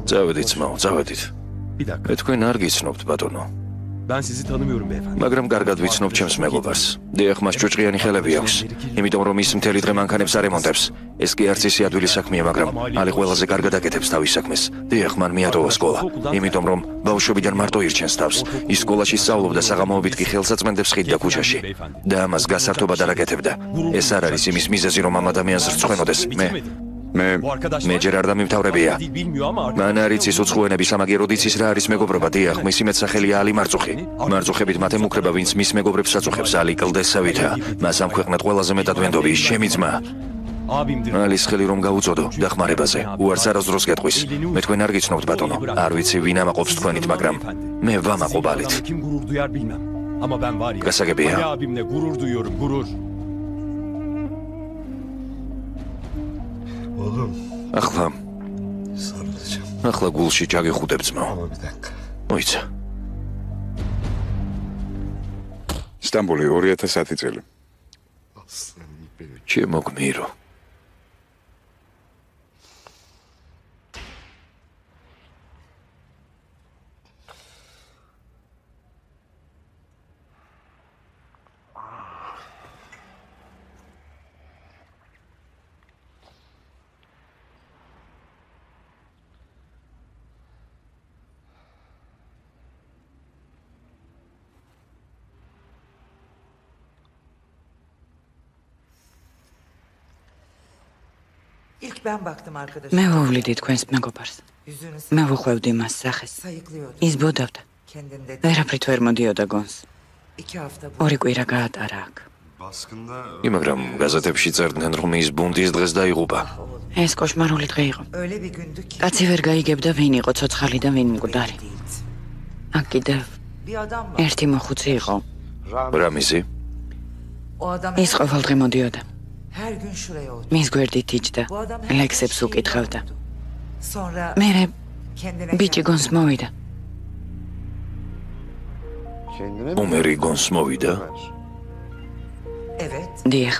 წავედით ძმაო წავედით მე თქვენ არ გიცნობთ ბატონო მაგრამ კარგად ვიცნობ ჩემს მეგობარს დიახ მას ჭუჭყიანი ხელები აქვს იმიტომ რომ ის მთელი დღე მანქანებს არემონტებს ეს კი არც ისე ადვილი საქმეა მაგრამ ალი ყველაზე კარგად აკეთებს თავის საქმეს დიახ მან მიატოვა სკოლა იმიტომ რომ ბავშვობიდან მარტო ირჩენს თავს ის სკოლაში სწავლობდა საღამოობით კი ხელსაწმენდებს ხიდდა ქუჩაში და ამას გასართობად არ აკეთებდა ეს არ არის იმის მიზეზი რომ ამ ადამიანს რწყვენოდეს მე ჯერ არ დამიმთავრებია მან არ იცის უცხოენების სამაგიეროდ იცის რა არის მეგობრობა დიახ მისი მეტსახელია ალი მარწუხი მარწუხებით მათ ემუქრება ვინც მის მეგობრებს აწუხებს ალი კლდესავითა მას ამ ქვეყნად ყველაზე მეტად ვენდობი ის ჩემი ძმა ალის ხელი რომ გაუწოდო დახმარებაზე უარს არასდროს გეტყვის მე თქვენ არ გიცნობთ ბატონო არ ვიცი ვინ ამაყობს თქვენით მაგრამ მე ვამაყობ ალით გასაგებია ახლა გულში ჩაგიხუტებ ძმაო მოიცა სტამბოლი 2010 წელი ჩემო გმირო მე ვუვლიდი თქვენს მეგობარს. მე ვუხვევდი მას სახეს. ის ბოდავდა. ვერაფრით ვერ მოდიოდა გონს. 2 კვირა გაატარა აქ. მაგრამ გაზეთებში წერდნენ, რომ ის ბუნდის დღეს დაიღუპა. ეს კოშმარული დღე იყო. კაცი ვერ გაიგებდა, ვინ იყო ცოცხალი და ვინ მკვდარი. აქ კიდევ ერთი მოხუცი იყო. რამიზი? ის ყოველდღე მოდიოდა. მის გვერდით იჯდა, ლექსებს უკითხავდა. მერე ბიჭი გონს მოვიდა. უმერი გონს მოვიდა? დიახ.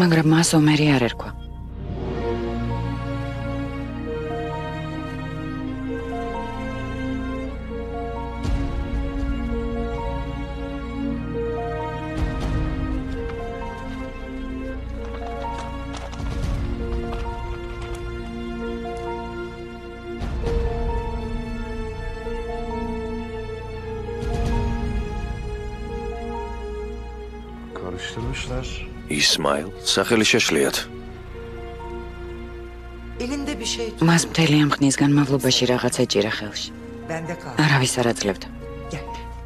მაგრამ მას ომერი არ ერქვა. ისმაილ, სახელი შეშლიათ. მას მთელი ამ ხნის განმავლობაში რაღაც ეჭირა ხელში. არავის არ აძლევდა.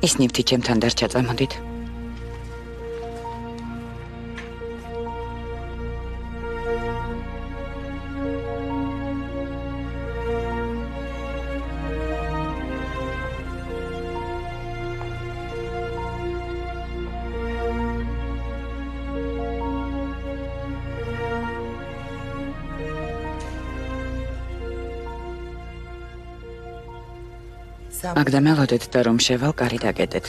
ის ნივთი ჩემთან დარჩა, წამოდით. აქ დამელოდეთ და რომ შევალ კარი დაგეტეთ.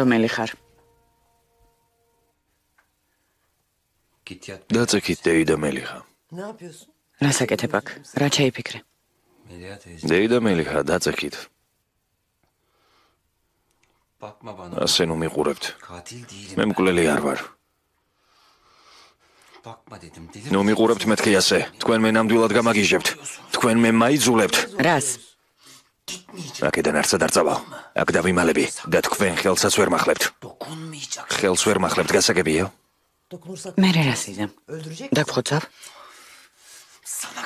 რომელი ხარ? დაწექით დეიდა მელიხა. რა საკეთებ აქ? რა შეიფიქრე? დეიდა მელიხა, დაწექით. ასე ნუ მიყურებთ. მე მკვლელი არ ვარ. ნუ მიყურებთ მეთქი ასე. თქვენ მე ნამდვილად გამაგიჟებთ. თქვენ მე მაიძულებთ. რას? აქედან არცად არ წავალ. აქ დავიმალები და თქვენ ხელსაც ვერ მახლებთ. ხელს ვერ მახლებთ, გასაგებია? მე რას იზამ? დაგხოცავ?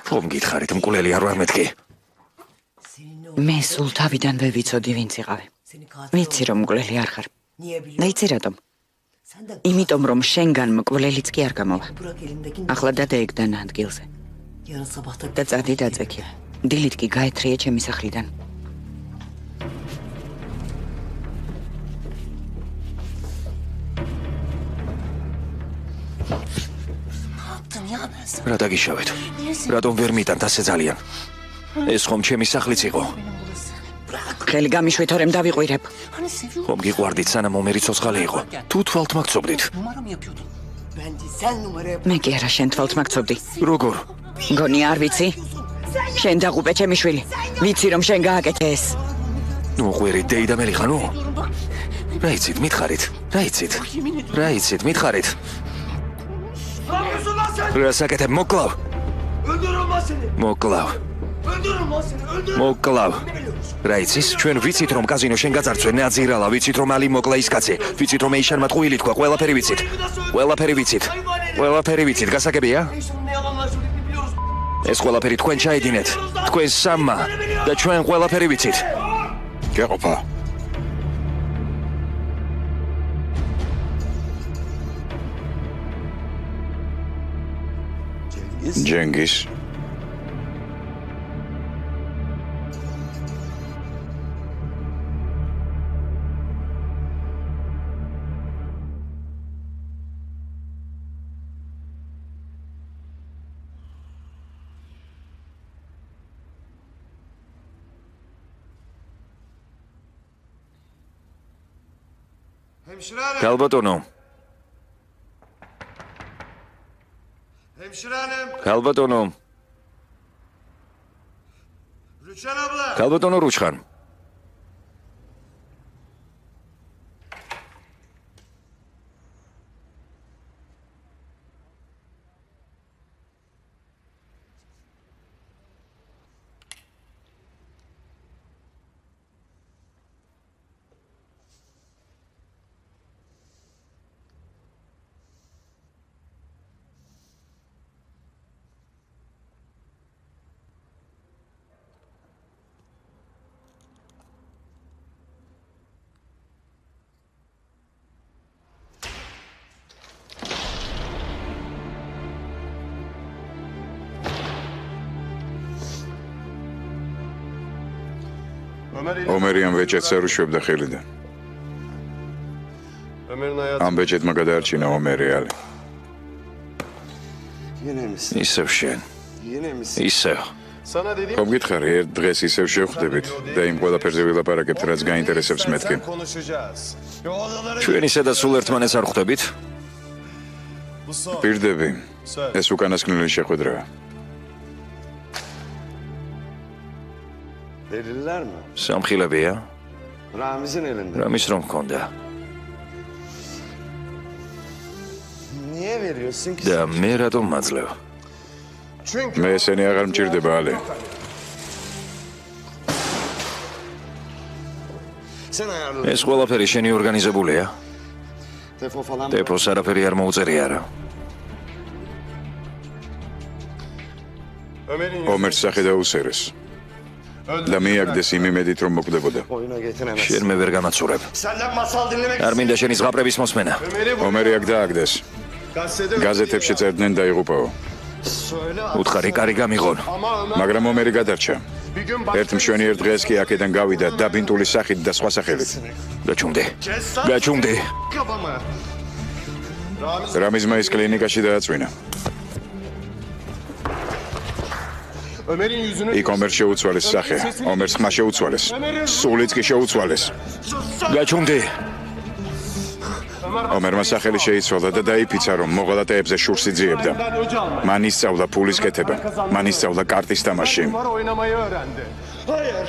ხომ გითხარით მკვლელი არ ვარ მეთქი? მე სულ თავიდანვე ვიცოდი ვინც იყავი. ვიცი რომ მკვლელი არ ხარ. და იცი რატომ? იმიტომ რომ შენგან მკვლელიც კი არ გამოვა. ახლა დადეეგდა ადგილზე. და წადი დაწექი. დილით კი გაეთრიე ჩემი სახლიდან. რა დაგიშავეთ? რატომ ვერ მიტანთ ასე ძალიან? ეს ხომ ჩემი სახლიც იყო. ხელი გამიშვით, თორემ დავიყვირებ. ხომ გიყვარდით სანამ ომერი ცოცხალი იყო? თუ თვალთ მაგცობდით? მე კი არა შენ თვალთ მაგცობდი. როგორ? გონი არ ვიცი? შენ დაღუპე ჩემი შვილი. ვიცი რომ შენ გააკეთე ეს. ნუ ყვირი დეიდა მელიხა, ნუ. რა იცით, მითხარით? რა იცით? რა იცით, მითხარით? რა საკეთებ, მოკლავ? მოკლავ. მოკლავ. რა იცის? ჩვენ ვიცით რომ კაზინო შენ გაძარცვე, ნაძირალა, ვიცით რომ ალი მოკლა ის კაცი. ვიცით რომ ეიშანმა ტყუილი თქვა, ყველაფერი ვიცით. ყველაფერი ვიცით. ყველაფერი ვიცით, გასაგებია? ეს ყველაფერი თქვენ ჩაიდინეთ. თქვენ სამმა და ჩვენ ყველაფერი ვიცით. გეყოფა. ჯენგის გალბატონო. გალბატონო. გალბატონო რუჩხან. ომერიან ვეჭედს არ უშვებდა ხელიდან. ამ ვეჭედმა გადაარჩინა ომერიალი. ისევ შენ. ისევ. ხომ გითხარი, ერთ დღეს ისევ შევხვდებით და იმ ყველაფერზე ვილაპარაკებთ, რაც გაინტერესებს მეთქი. ჩვენი სადაც სულ ერთმანეთს არ ხვდებით? პირდები, ეს უკანასკნელი შეხვედრაა. სამხილებია? რამის რომ მქონდა? და მე რატომ მაძლევ? მე ესენი აღარ მჭირდება, ალი. ეს ყველაფერი შენი ორგანიზებულია? ტეფოს არაფერი არ მოუწერია რა. ომერს სახე დაუსერეს. და მიაგდეს იმ იმედით რომ მოკვდებოდა. შენ მე ვერ გამაცურებ. არ მინდა შენი ზღაპრების მოსმენა. ომერი აქ დააგდეს. გაზეთებში წერდნენ და იღუპაო. უთხარი კარი გამიღონ. მაგრამ ომერი გადარჩა. ერთ მშვენიერ დღეს კი აქედან გავიდა დაბინტული სახით და სხვა სახელით. გაჩუმდე. გაჩუმდე. რამიზმა ის კლინიკაში დააწვინა. იქ ომერს შეუცვალეს სახე, ომერს ხმა შეუცვალეს, სულიც კი შეუცვალეს. გაჩუმდი. ომერმა სახელი შეიცვალა და დაიფიცა, რომ მოღალატეებზე შურს იძიებდა. მან ისწავლა ფულის კეთება, მან ისწავლა კარტის თამაში.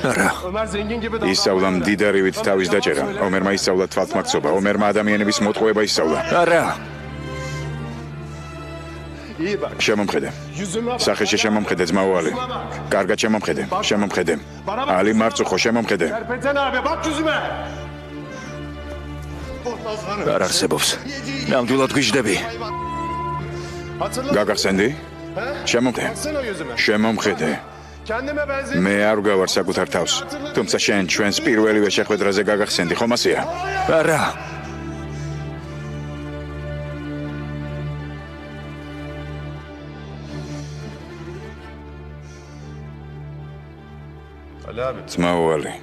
არა. ისწავლა მდიდარივით თავის დაჭერა, ომერმა ისწავლა თვალთმაქცობა, ომერმა ადამიანების მოტყუება ისწავლა. არა. შემომხედე. სახეში შემომხედე ძმაო ალი. კარგად შემომხედე. შემომხედე. ალი მარწუხო შემომხედე. არ არსებობს. ნამდვილად გვიждები. გაგახსენდი? შემომხედე. შემომხედე. მე არ გავარ საკუთარ თავს. თუმცა შენ ჩვენს პირველივე შეხვედრაზე გაგახსენდი, ხომ ასეა? არა. ძმაო ალი.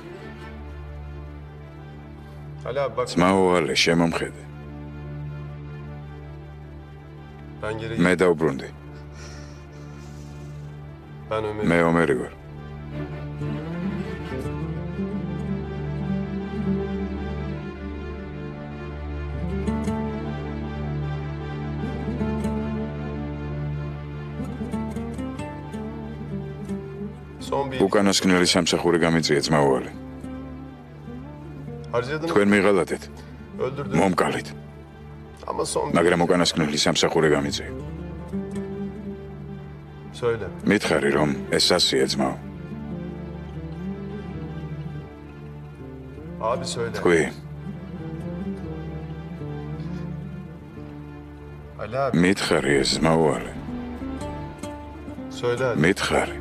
ძმაო ალი, შემომხედე. მე დავბრუნდი. მე ომერი ვარ. უკანასკნელი სამსახური გამიწია ძმაო ალი. თქვენ მიღალატეთ. მომკალით. მაგრამ უკანასკნელი სამსახური გამიწია. მითხარი რომ ეს ასია ძმაო. Abi söyle. თქვი, Ali abi მითხარი ეს მაუარი, söyle hadi. მითხარი.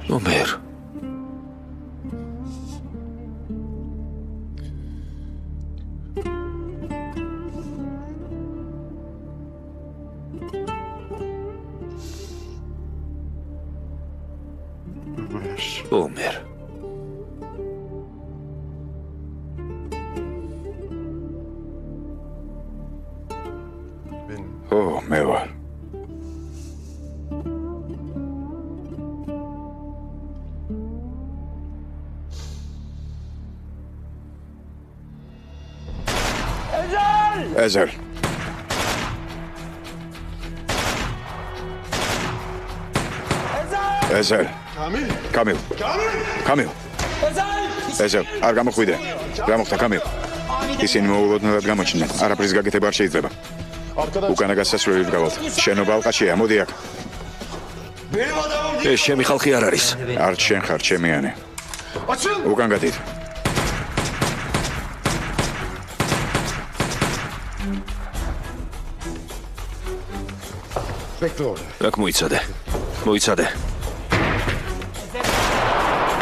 ომერ. ომერ. Benim. ო, მე ვარ. ეზელ. ეზელ. კამილ. კამილ. ეზელ, არ გამოხვიდე. რა მოხდა კამილ? ისინი მოულოდნელად გამოჩნდნენ. არაფრის გაკეთება არ შეიძლება. უკანა გასასვლელი ვდგავართ. შენობა ალყაშია, მოდი აქ. ეს ჩემი ხალხი არ არის. არც შენ ხარ, ჩემიანი. უკან გადით. აქ მოიცადე. მოიცადე.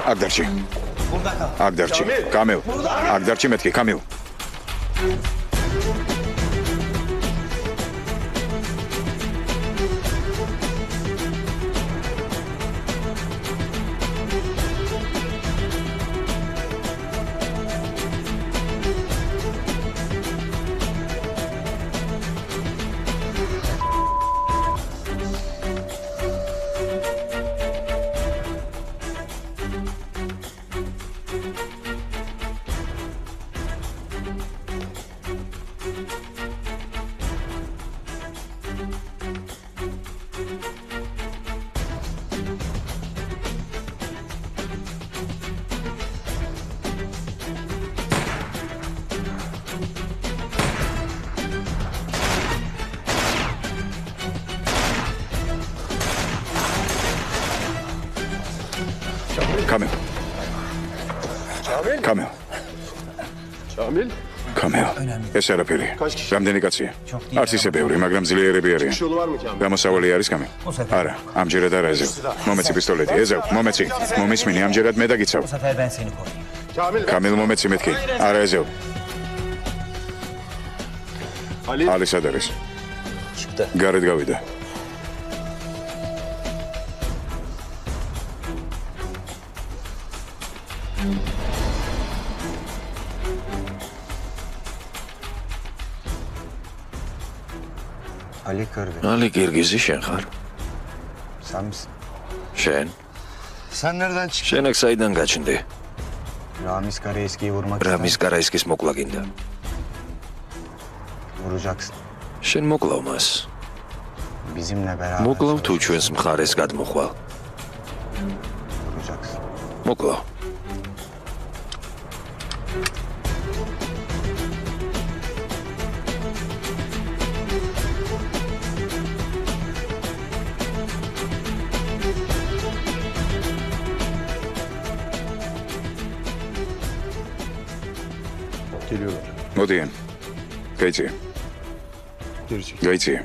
აქ დარჩი. აქ დარჩი. კამილ. აქ დარჩი მეთქი, კამილ. კამილ. კამილ. Kamil? კამილ. ეს არაფერი. რამდენი კაცია? არც ისე ბევრი, მაგრამ ძლიერები არიან. Yolu var mı Kamil? გამოსავალი არის კამილ? არა, ამჯერად არა ეზევ. მომეცი პისტოლეტი, ეზევ, მომეცი. მომისმინი, ამჯერად მე დაგიცავ. Kamil. კამილ მომეცი მეთქი. არა ეზევ. Ali. ალი სად არის? გარეთ გავიდა. ალი გირგიზი შენ ხარ? შენ? Sen nereden çıktın? შენ აქ საიდან გაჩნდი? Ramiz Karaeski'yi vurmak რამის კარაისკის მოკლა გინდა? vuracaksın. შენ მოკლავ მას. Bizimle beraber მოკლავ თუ ჩვენს მხარეს გადმოხვალ? vuracaksın. მოკლავ. Geliyorlar. მოდიან. გაიწია. Geri çek. გაიწია.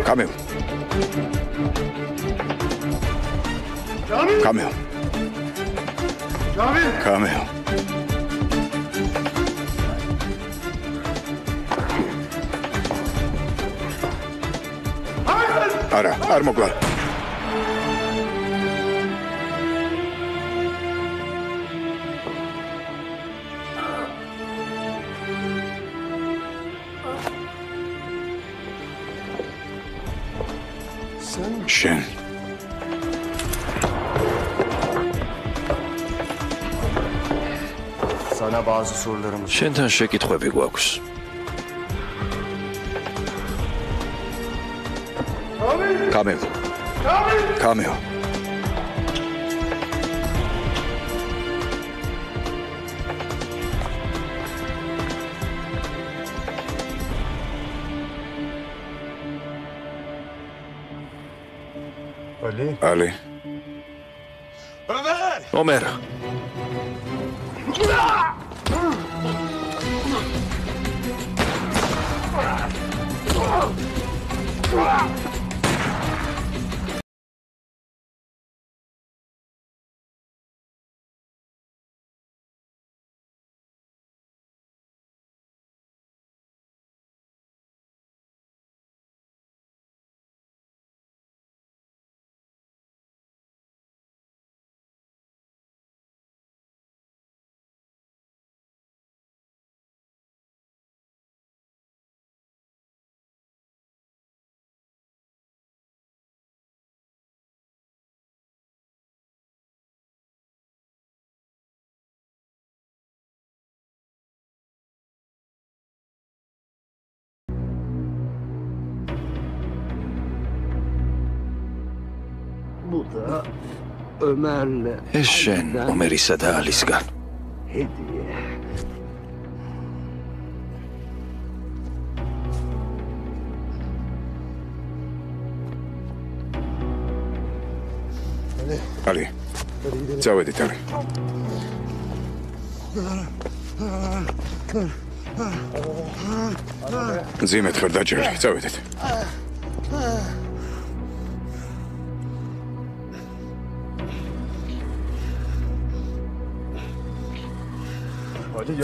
Kamil. Kamil. Kamil. Არა, არ მოკლა. შენ Sana bazı sorularımız შენთან შეკითხვები გვაქვს. Kamil. Kamil. Ali. Ömer. Bu da Ömer'le ეს შენ ომერისა და ალისგან. hediye. Ali. წავედით Ali. ძიმეთ ხარ დაჭერილი, წავედით.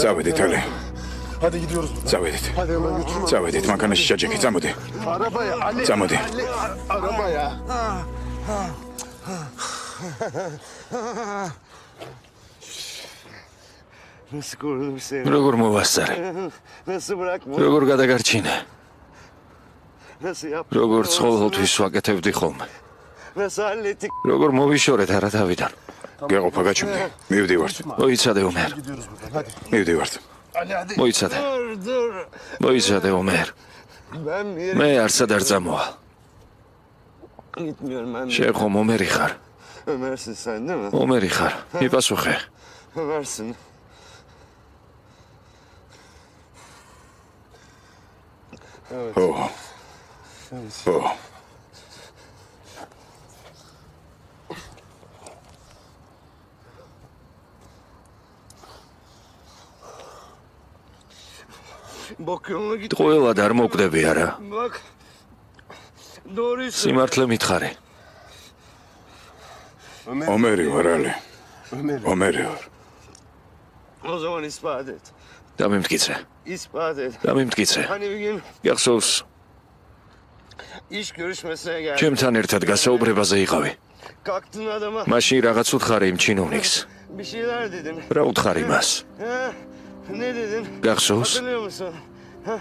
წავედით Ali. Hadi gidiyoruz buradan. წავედით. Hadi hemen götürün. წავედით, მანქანაში ჩაჯექი, წამოდი. Arabaya Ali. Çamodi. Ali, arabaya. Nasıl korudum seni? როგორ მოვასწარე? Nasıl bırakma? როგორ გადაგარჩინე? Nasıl yaptın? როგორ ცხოველთვის ვაკეთებდი ხოლმე? Nasıl hallettik? როგორ მოვიშორეთ არა თავიდან? გეყოფა გაჩვენე. მივდივართ. მოიცადე ომერ. Gidiyoruz buradan. Hadi. მივდივართ. Ali hadi. მოიცადე. Dur. მოიცადე ომერ. Ben bir yere მე არცად არ წამოვალ. gitmiyorum ben. შენ ხომ ომერი ხარ? Ömer'sin sen değil mi? ომერი ხარ. მიპასუხე. Ömer'sin. ო. ო. Bok yoluna git. ყველად არ მოკვდები არა? Bak. Doğruyu söyle. სიმართლე მითხარი. ომერი ვარ Ali. ომერი ვარ. O zaman ispat et. დამიმტკიცე. İspat et. დამიმტკიცე. Hani bir gün გახსოვს, iş görüşmesine geldin. ჩემთან ერთად გასაუბრებაზე იყავი. Kalktın adama. მაშინ რაღაც უთხარი იმ ჩინოვნიკს. Bir şeyler dedin. რა უთხარი მას? Ha? Ne dedin? გახსოვს? Hatırlıyor musun? Ha?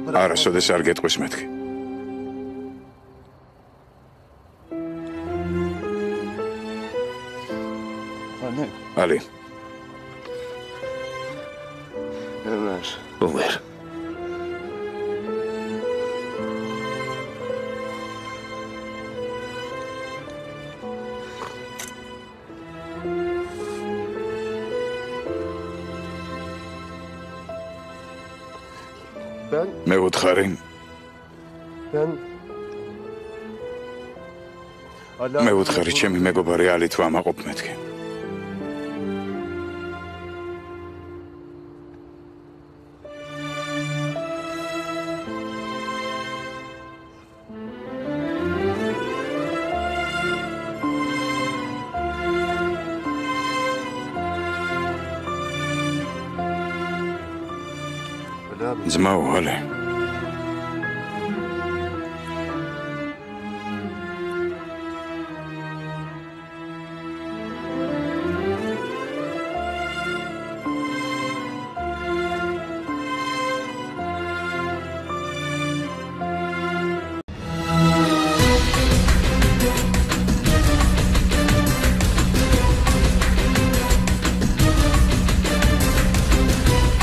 არასოდეს არ გეტყვის მეთქი. ალი. ომერ. მე ვუთხარი. მე ვუთხარი ჩემი მეგობარი ალი თუ ამაყობ მეთქი. ძმაო ალი.